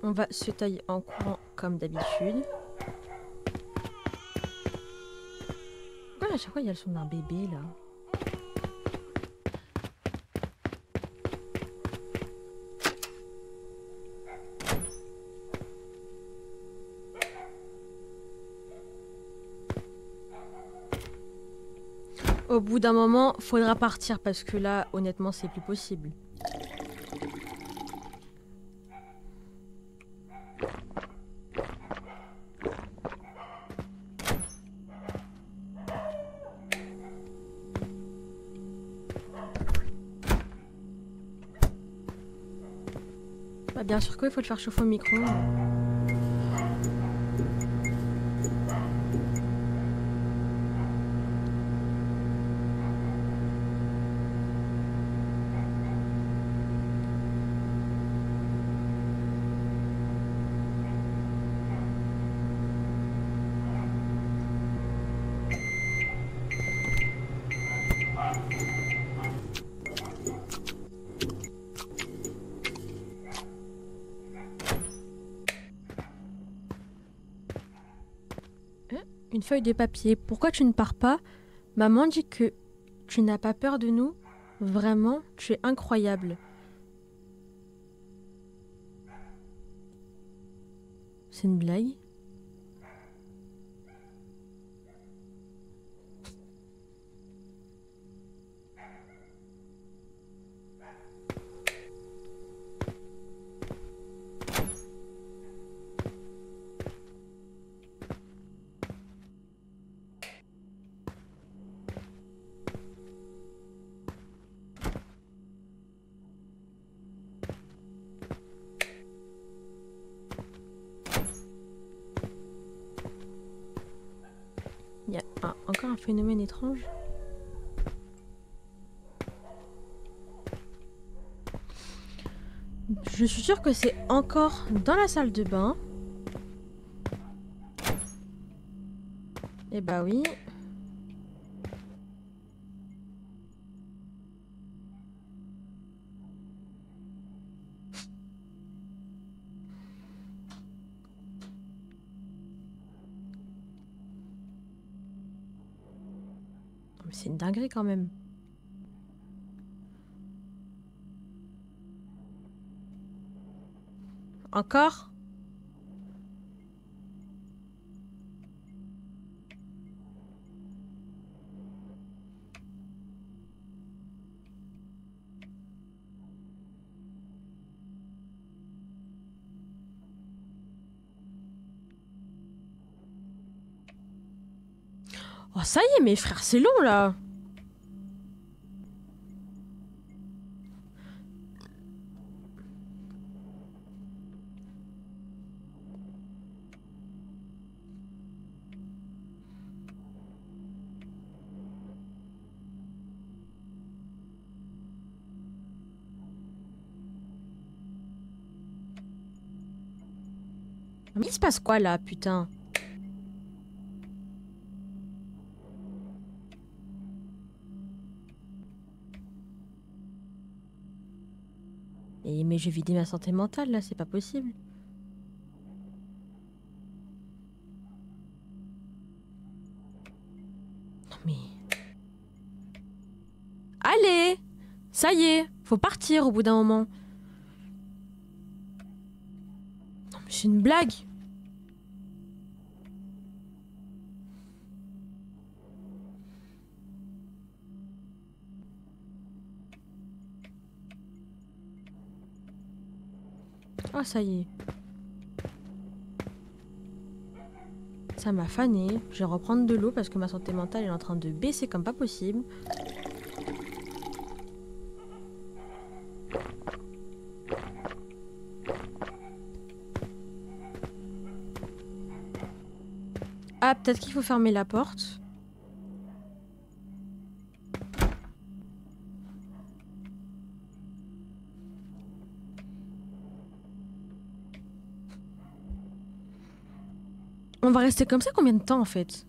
[SPEAKER 1] On va se tailler en courant comme d'habitude. Pourquoi à chaque fois il y a le son d'un bébé là? Au bout d'un moment, faudra partir parce que là, honnêtement, c'est plus possible. Bah, bien sûr qu'il faut le faire chauffer au micro. Une feuille de papier. Pourquoi tu ne pars pas? Maman dit que tu n'as pas peur de nous. Vraiment, tu es incroyable. C'est une blague? encore un phénomène étrange. Je suis sûre que c'est encore dans la salle de bain. Eh bah oui. C'est une dinguerie quand même. Encore? Oh ça y est mes frères, c'est long là. Mais il se passe quoi là, putain? Mais je vais vider ma santé mentale là, c'est pas possible. Non mais... Allez! Ça y est, faut partir au bout d'un moment. Non mais c'est une blague. Oh ça y est. Ça m'a fané. Je vais reprendre de l'eau parce que ma santé mentale est en train de baisser comme pas possible. Ah, peut-être qu'il faut fermer la porte. On va rester comme ça combien de temps en fait?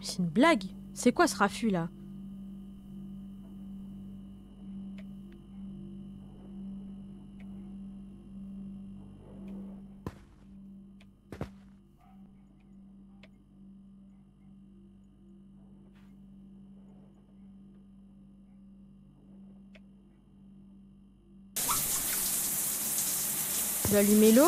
[SPEAKER 1] C'est une blague. C'est quoi ce raffut là? Je dois allumer l'eau.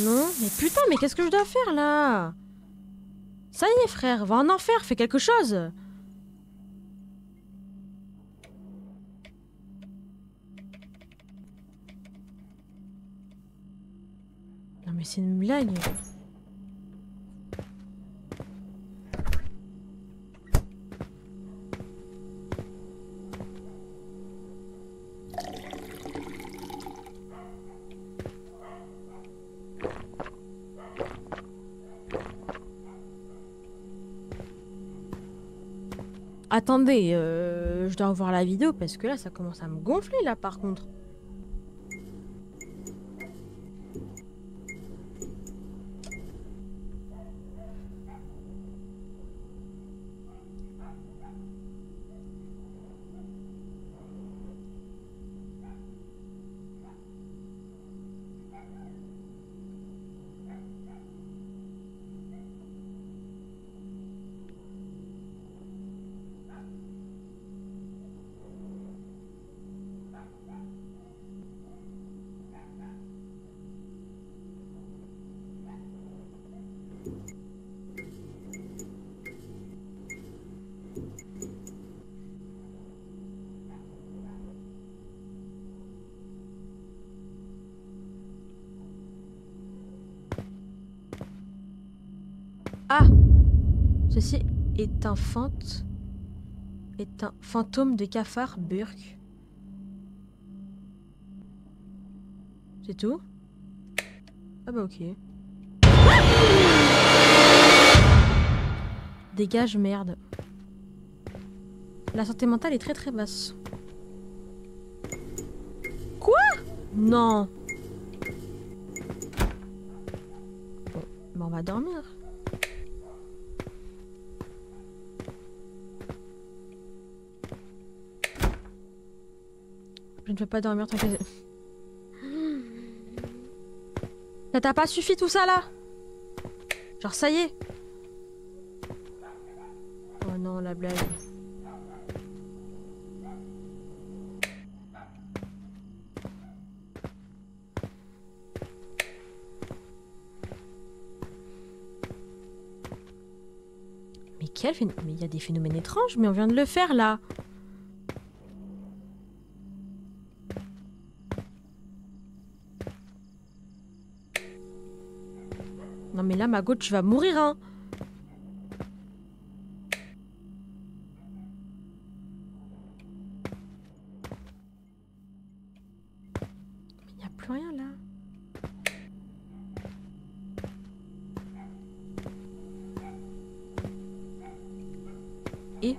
[SPEAKER 1] Non, mais putain, mais qu'est-ce que je dois faire là? Ça y est frère, va en enfer, fais quelque chose. Non mais c'est une blague. Attendez, je dois revoir la vidéo parce que là ça commence à me gonfler là par contre. Ah! Ceci est un fente. est un fantôme de cafard Burke. C'est tout? Ah bah ok. Dégage, merde. La santé mentale est très très basse. Quoi? Non. Bon, bah on va dormir. Je ne peux pas dormir tant que... Ça t'a pas suffi tout ça là? Genre ça y est. Oh non, la blague. Mais quel phénomène... Mais il y a des phénomènes étranges, mais on vient de le faire là. Non mais là, Margot, tu vas mourir, hein. Il n'y a plus rien là. Et...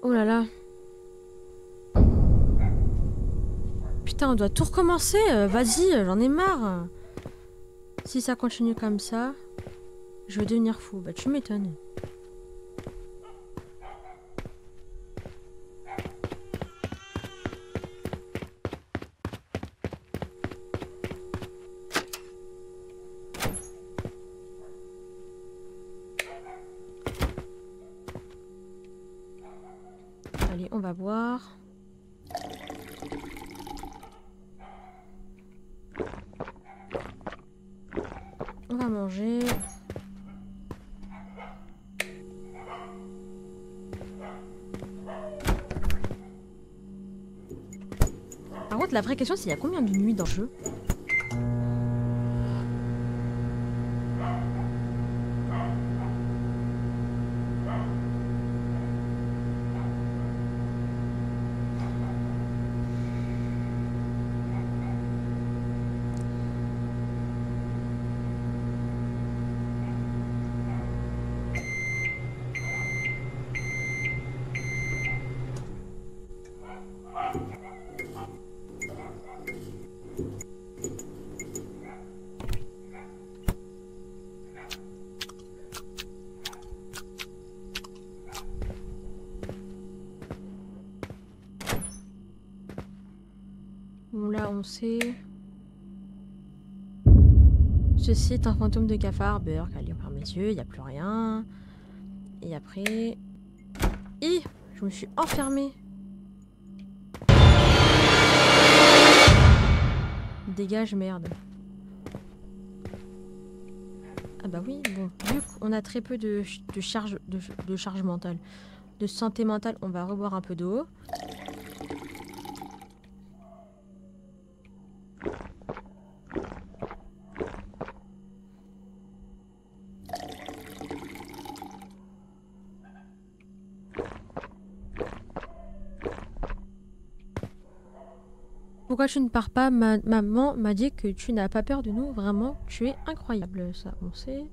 [SPEAKER 1] Oh là là. Putain, on doit tout recommencer. Vas-y, j'en ai marre. Si ça continue comme ça, je vais devenir fou. Bah tu m'étonnes. Allez, on va boire. On va manger. Par contre, la vraie question, c'est il y a combien de nuits dans le jeu? Bon, là, on sait. Ceci est un fantôme de cafard. Burke, allez, on ferme les yeux, il n'y a plus rien. Et après... Hi, je me suis enfermée. Dégage, merde. Ah bah oui, bon. Vu qu'on a très peu de charge mentale, de santé mentale, on va reboire un peu d'eau. Pourquoi tu ne pars pas? Maman m'a dit que tu n'as pas peur de nous. Vraiment, tu es incroyable. Ça, on sait.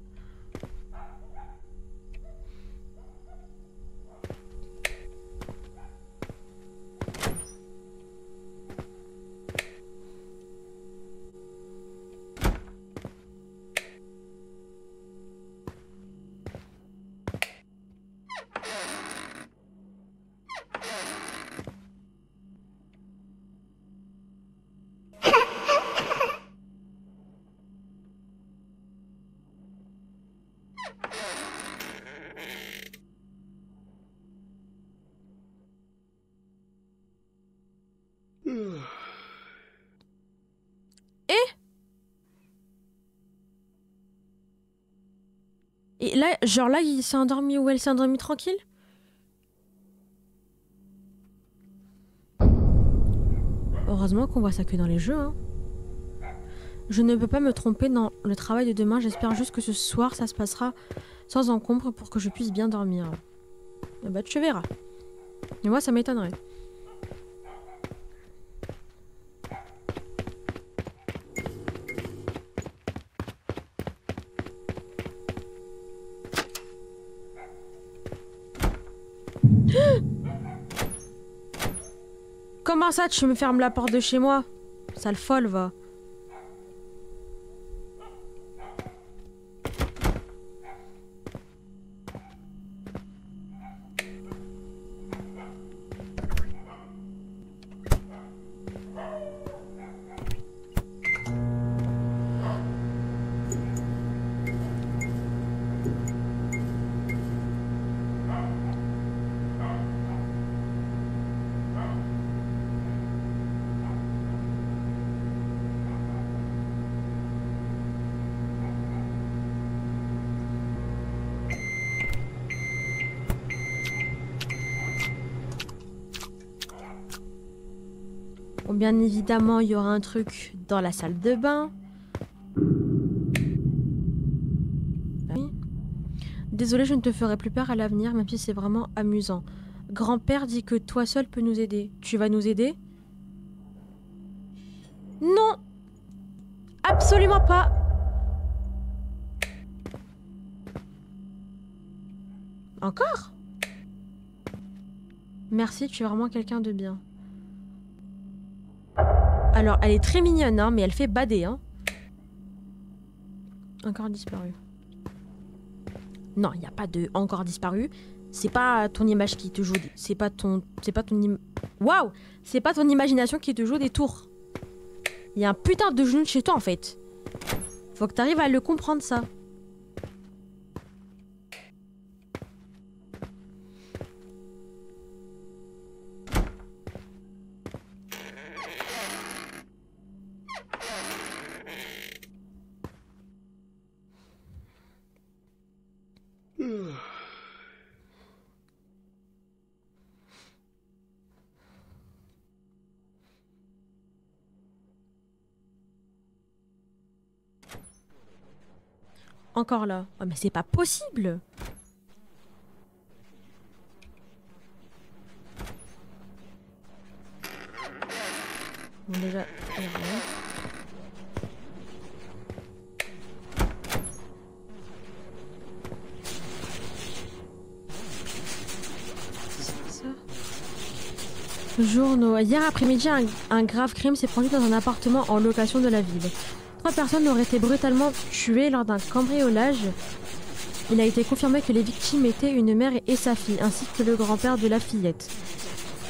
[SPEAKER 1] Et là, genre là, il s'est endormi ou elle s'est endormie tranquille? Heureusement qu'on voit ça que dans les jeux, hein. Je ne peux pas me tromper dans le travail de demain. J'espère juste que ce soir, ça se passera sans encombre pour que je puisse bien dormir. Eh bah, tu verras. Et moi, ça m'étonnerait. Comment ça, tu me fermes la porte de chez moi? Sale folle, va. Bon, bien évidemment, il y aura un truc dans la salle de bain. Oui. Désolée, je ne te ferai plus peur à l'avenir, même si c'est vraiment amusant. Grand-père dit que toi seul peux nous aider. Tu vas nous aider? Non! Absolument pas! Encore? Merci, tu es vraiment quelqu'un de bien. Alors, elle est très mignonne, hein, mais elle fait bader, hein. Encore disparu. Non, il n'y a pas de encore disparu. C'est pas ton image qui te joue. C'est pas ton. Waouh! C'est pas ton imagination qui te joue des tours. Il y a un putain de genou chez toi, en fait. Faut que t'arrives à le comprendre, ça. Encore là. Oh, mais c'est pas possible! Bon, déjà, il y a rien. Journaux. Hier après-midi, un grave crime s'est produit dans un appartement en location de la ville. 3 personnes auraient été brutalement tuées lors d'un cambriolage. Il a été confirmé que les victimes étaient une mère et sa fille, ainsi que le grand-père de la fillette.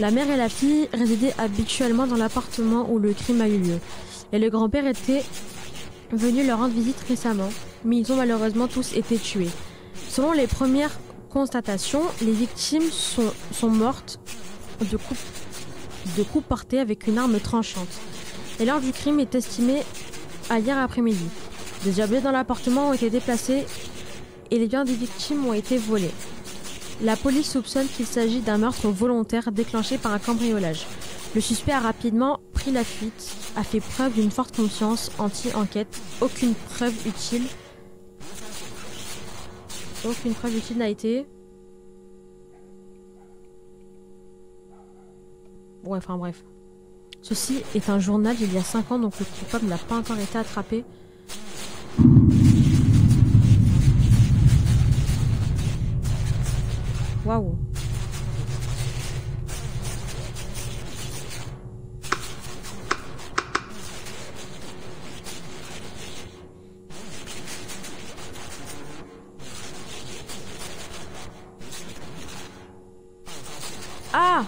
[SPEAKER 1] La mère et la fille résidaient habituellement dans l'appartement où le crime a eu lieu. Et le grand-père était venu leur rendre visite récemment, mais ils ont malheureusement tous été tués. Selon les premières constatations, les victimes sont mortes de coups portés avec une arme tranchante. Et l'heure du crime est estimée à hier après-midi. Des objets dans l'appartement ont été déplacés et les biens des victimes ont été volés. La police soupçonne qu'il s'agit d'un meurtre volontaire déclenché par un cambriolage. Le suspect a rapidement pris la fuite, a fait preuve d'une forte conscience anti-enquête. Aucune preuve utile n'a été... Ouais, enfin bref. Ceci est un journal d'il y a 5 ans, donc le coupable n'a pas encore été attrapé. Waouh. Ah!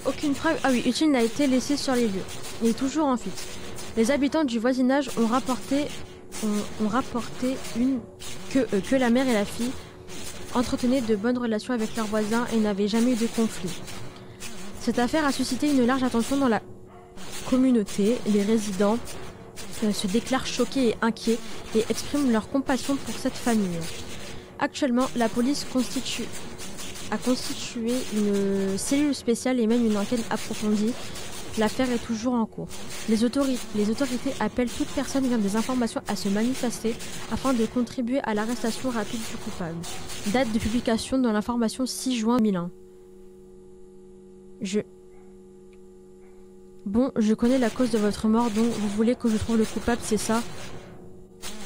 [SPEAKER 1] aucune preuve utile n'a été laissée sur les lieux. Il est toujours en fuite. Les habitants du voisinage ont rapporté que la mère et la fille entretenaient de bonnes relations avec leurs voisins et n'avaient jamais eu de conflit. Cette affaire a suscité une large attention dans la communauté. Les résidents se déclarent choqués et inquiets et expriment leur compassion pour cette famille. Actuellement, la police a constitué une cellule spéciale et mène une enquête approfondie. L'affaire est toujours en cours. Les autorités appellent toute personne ayant des informations à se manifester afin de contribuer à l'arrestation rapide du coupable. Date de publication dans l'information 6 juin 2001. Bon, je connais la cause de votre mort, donc vous voulez que je trouve le coupable, c'est ça?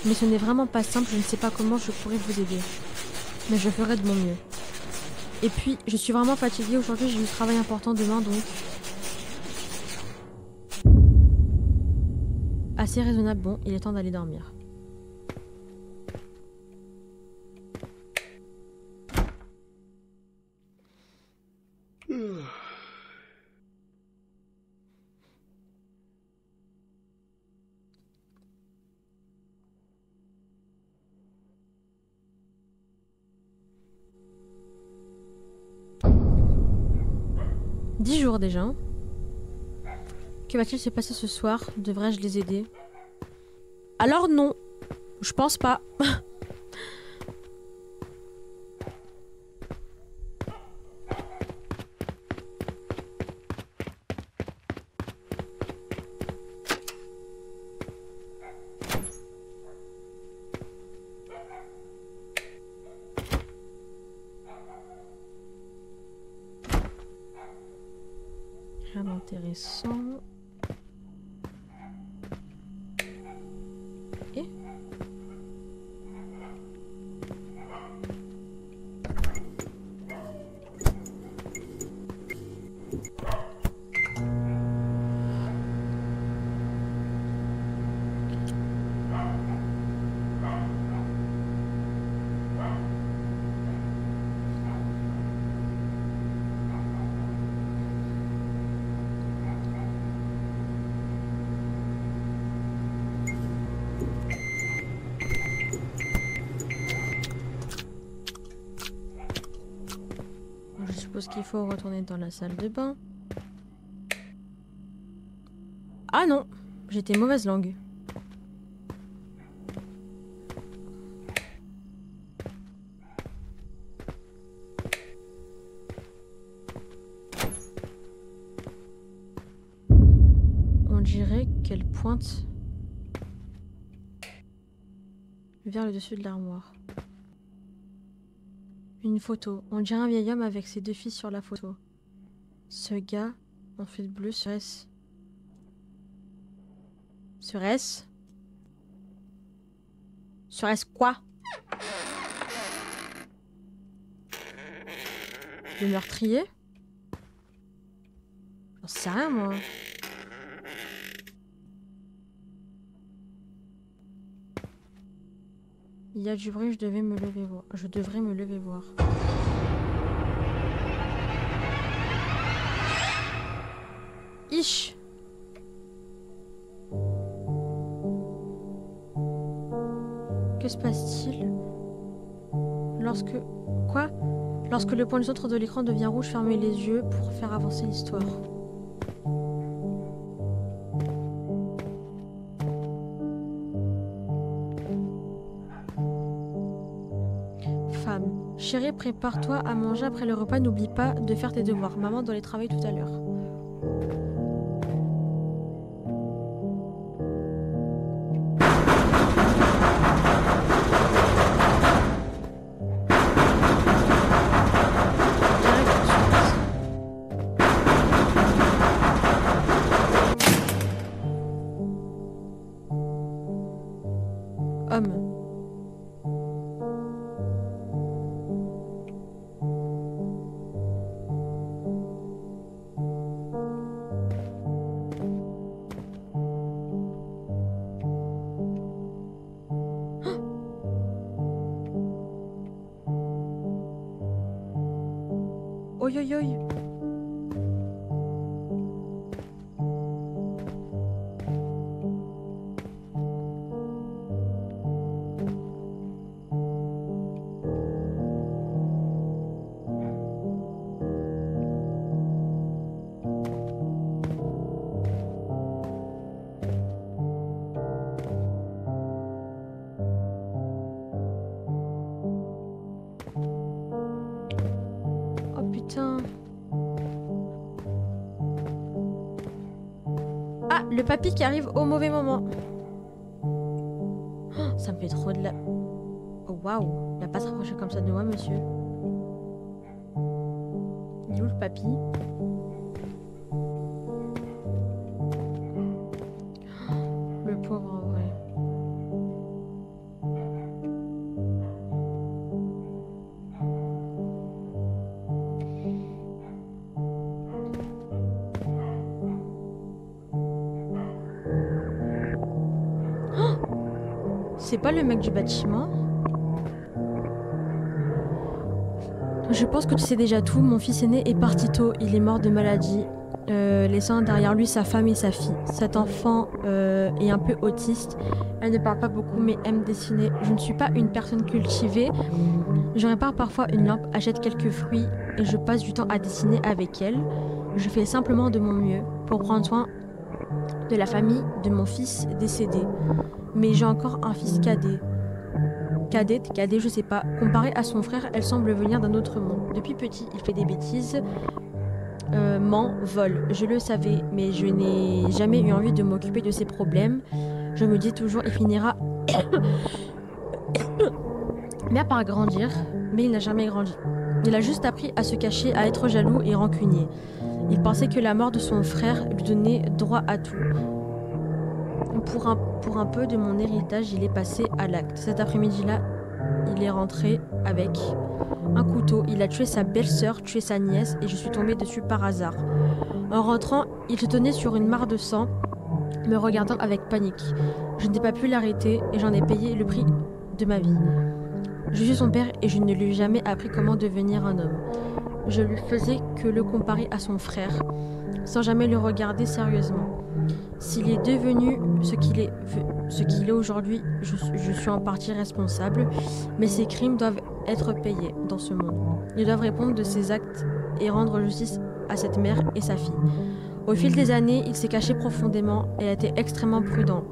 [SPEAKER 1] Mais ce n'est vraiment pas simple, je ne sais pas comment je pourrais vous aider. Mais je ferai de mon mieux. Et puis, je suis vraiment fatiguée aujourd'hui, j'ai du travail important demain, donc... Assez raisonnable, bon, il est temps d'aller dormir. Dix jours déjà. Que va-t-il se passer ce soir? Devrais-je les aider? Alors non, je pense pas. Rien d'intéressant. Et je suppose qu'il faut retourner dans la salle de bain. Ah non, j'étais mauvaise langue. On dirait qu'elle pointe vers le dessus de l'armoire. Une photo. On dirait un vieil homme avec ses deux filles sur la photo. Ce gars en fil bleu serait-ce... Serait-ce quoi? Le meurtrier? J'en sais rien moi. Il y a du bruit, je devrais me lever voir. Ich. Que se passe-t-il? Quoi? Lorsque le point du centre de l'écran devient rouge, fermez les yeux pour faire avancer l'histoire. Femme. Chérie, prépare-toi à manger après le repas. N'oublie pas de faire tes devoirs. Maman doit aller travailler tout à l'heure. Homme. Oi oi oi. Ah, le papy qui arrive au mauvais moment. Oh, ça me fait trop de la... Oh, waouh. Il a pas se rapproché comme ça de moi, monsieur. Il est où le papy? Le pauvre en vrai. C'est pas le mec du bâtiment? Je pense que tu sais déjà tout. Mon fils aîné est parti tôt. Il est mort de maladie, laissant derrière lui sa femme et sa fille. Cet enfant est un peu autiste. Elle ne parle pas beaucoup mais aime dessiner. Je ne suis pas une personne cultivée. Je répare parfois une lampe, achète quelques fruits et je passe du temps à dessiner avec elle. Je fais simplement de mon mieux pour prendre soin de la famille de mon fils décédé. Mais j'ai encore un fils cadet. Cadet, je sais pas. Comparé à son frère, elle semble venir d'un autre monde. Depuis petit, il fait des bêtises, ment, vole. Je le savais, mais je n'ai jamais eu envie de m'occuper de ses problèmes. Je me dis toujours, il finira bien par grandir, mais il n'a jamais grandi. Il a juste appris à se cacher, à être jaloux et rancunier. Il pensait que la mort de son frère lui donnait droit à tout. Pour un peu de mon héritage, il est passé à l'acte. Cet après-midi-là, il est rentré avec un couteau. Il a tué sa belle-sœur, tué sa nièce et je suis tombée dessus par hasard. En rentrant, il se tenait sur une mare de sang, me regardant avec panique. Je n'ai pas pu l'arrêter et j'en ai payé le prix de ma vie. Je suis son père et je ne lui ai jamais appris comment devenir un homme. Je lui faisais que le comparer à son frère, sans jamais le regarder sérieusement. S'il est devenu ce qu'il est aujourd'hui, je suis en partie responsable, mais ses crimes doivent être payés dans ce monde. Ils doivent répondre de ses actes et rendre justice à cette mère et sa fille. Au fil des années, il s'est caché profondément et a été extrêmement prudent.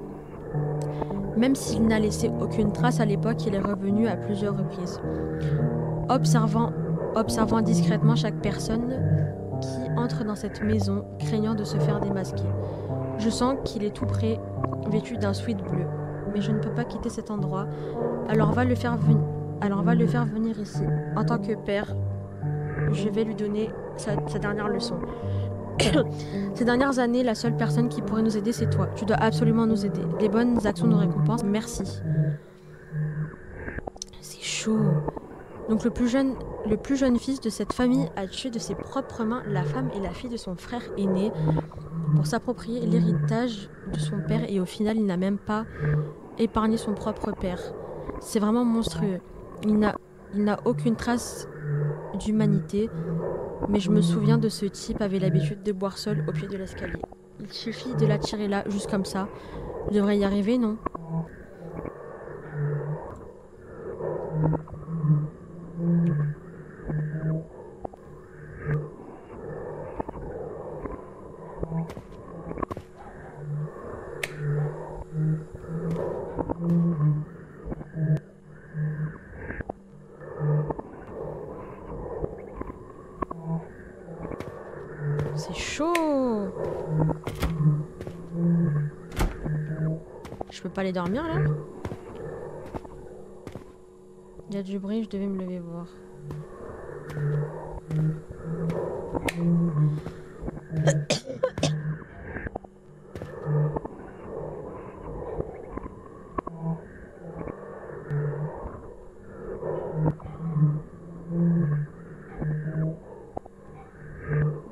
[SPEAKER 1] Même s'il n'a laissé aucune trace à l'époque, il est revenu à plusieurs reprises, observant discrètement chaque personne qui entre dans cette maison, craignant de se faire démasquer. Je sens qu'il est tout prêt, vêtu d'un sweat bleu. Mais je ne peux pas quitter cet endroit. Alors va le faire venir ici. En tant que père, je vais lui donner sa dernière leçon. Ces dernières années, la seule personne qui pourrait nous aider, c'est toi. Tu dois absolument nous aider. Les bonnes actions nous récompensent. Merci. C'est chaud. Donc le plus jeune fils de cette famille a tué de ses propres mains la femme et la fille de son frère aîné pour s'approprier l'héritage de son père et au final il n'a même pas épargné son propre père. C'est vraiment monstrueux. Il n'a aucune trace d'humanité, mais je me souviens de ce type avait l'habitude de boire seul au pied de l'escalier. Il suffit de l'attirer là, juste comme ça. Je devrais y arriver, non? C'est chaud. Je peux pas aller dormir là? Il y a du bruit, je devais me lever voir.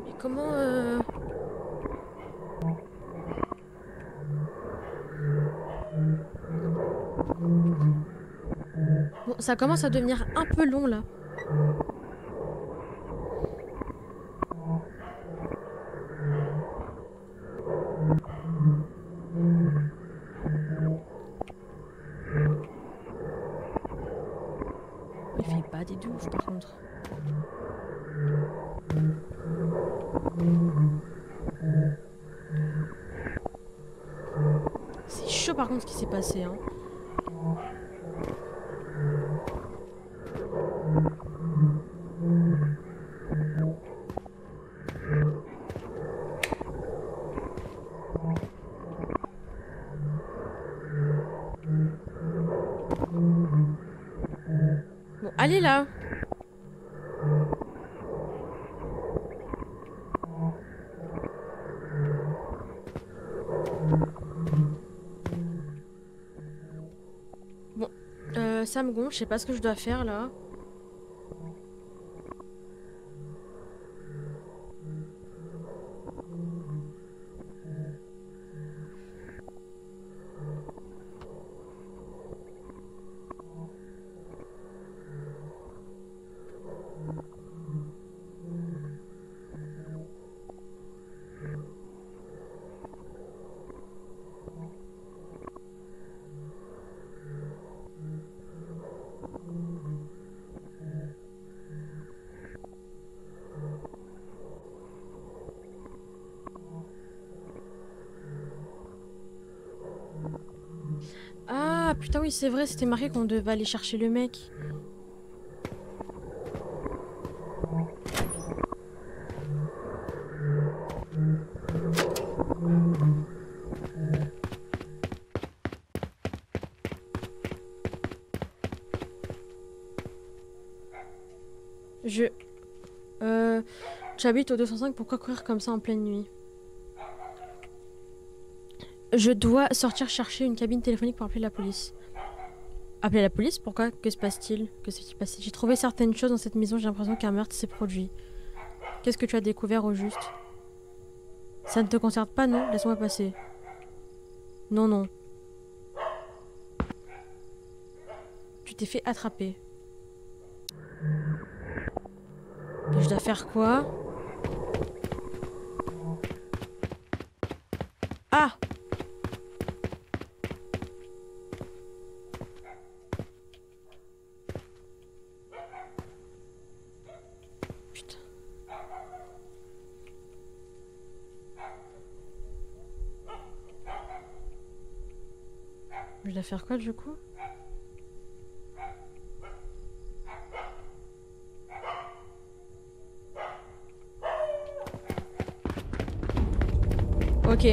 [SPEAKER 1] Mais comment Bon, ça commence à devenir un peu long là. Il fait pas des de ouf par contre. C'est chaud par contre ce qui s'est passé hein. Allez là. Bon, ça me gonfle, je sais pas ce que je dois faire là. Ah putain oui c'est vrai, c'était marqué qu'on devait aller chercher le mec. Tu habites au 205, pourquoi courir comme ça en pleine nuit? Je dois sortir chercher une cabine téléphonique pour appeler la police. Appeler la police? Pourquoi? Que se passe-t-il? Que s'est-il passé? J'ai trouvé certaines choses dans cette maison, j'ai l'impression qu'un meurtre s'est produit. Qu'est-ce que tu as découvert au juste? Ça ne te concerne pas, non? Laisse-moi passer. Non, non. Tu t'es fait attraper. Et je dois faire quoi? Ah! Putain. Je dois faire quoi du coup? Ok.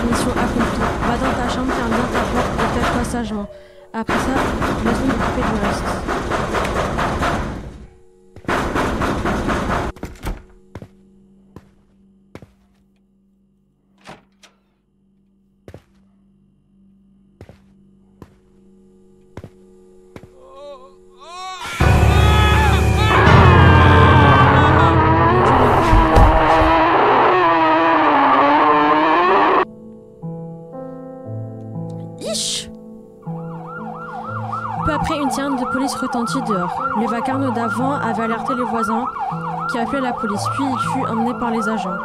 [SPEAKER 1] Mission accomplie. Va dans ta chambre, ferme bien ta porte et cache-toi sagement. Après ça, laisse-moi m'occuper du reste. Peu après, une sirène de police retentit dehors. Les vacarmes d'avant avaient alerté les voisins qui appelaient la police, puis il fut emmené par les agents.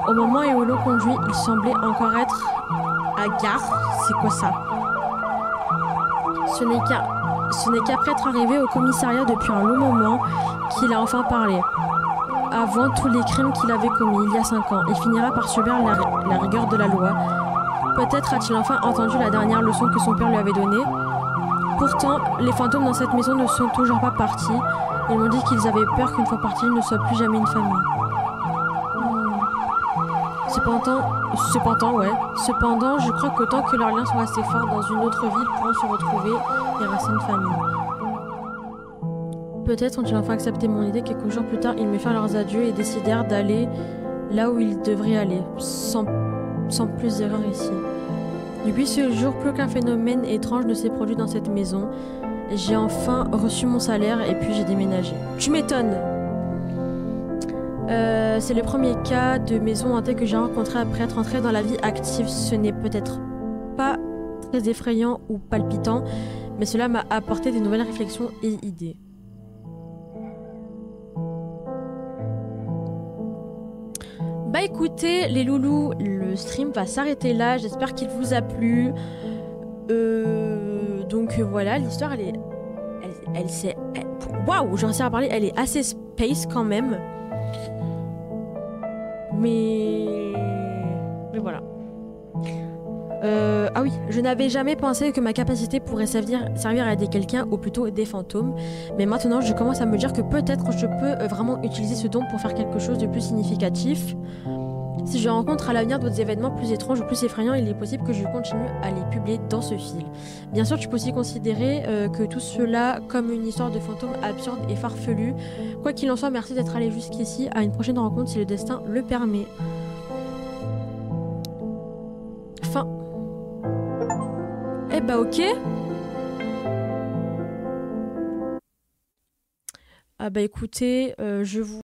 [SPEAKER 1] Au moment où l'on conduit, il semblait encore être à gare. C'est quoi ça? Ce n'est qu'après être arrivé au commissariat depuis un long moment qu'il a enfin parlé. Avant tous les crimes qu'il avait commis il y a 5 ans, il finira par subir la rigueur de la loi. Peut-être a-t-il enfin entendu la dernière leçon que son père lui avait donnée. Pourtant, les fantômes dans cette maison ne sont toujours pas partis. Ils m'ont dit qu'ils avaient peur qu'une fois partis, ils ne soient plus jamais une famille. Cependant, je crois que tant que leurs liens sont assez forts dans une autre ville, ils pourront se retrouver et rester une famille. Peut-être ont-ils enfin accepté mon idée. Quelques jours plus tard, ils me firent leurs adieux et décidèrent d'aller là où ils devraient aller, sans plus d'erreur ici. Depuis ce jour, plus qu'un phénomène étrange ne s'est produit dans cette maison. J'ai enfin reçu mon salaire et puis j'ai déménagé. Tu m'étonnes! C'est le premier cas de maison hantée que j'ai rencontré après être entré dans la vie active. Ce n'est peut-être pas très effrayant ou palpitant, mais cela m'a apporté des nouvelles réflexions et idées. Bah écoutez les loulous, le stream va s'arrêter là, j'espère qu'il vous a plu. Donc voilà, l'histoire elle s'est... Waouh, j'en sais à parler, elle est assez space quand même. Mais voilà. Ah oui, je n'avais jamais pensé que ma capacité pourrait servir à aider quelqu'un, ou plutôt des fantômes. Mais maintenant, je commence à me dire que peut-être je peux vraiment utiliser ce don pour faire quelque chose de plus significatif. Si je rencontre à l'avenir d'autres événements plus étranges ou plus effrayants, il est possible que je continue à les publier dans ce fil. Bien sûr, tu peux aussi considérer que tout cela comme une histoire de fantôme absurde et farfelue. Quoi qu'il en soit, merci d'être allé jusqu'ici. À une prochaine rencontre si le destin le permet. Fin. Eh bah ok. Ah bah écoutez, je vous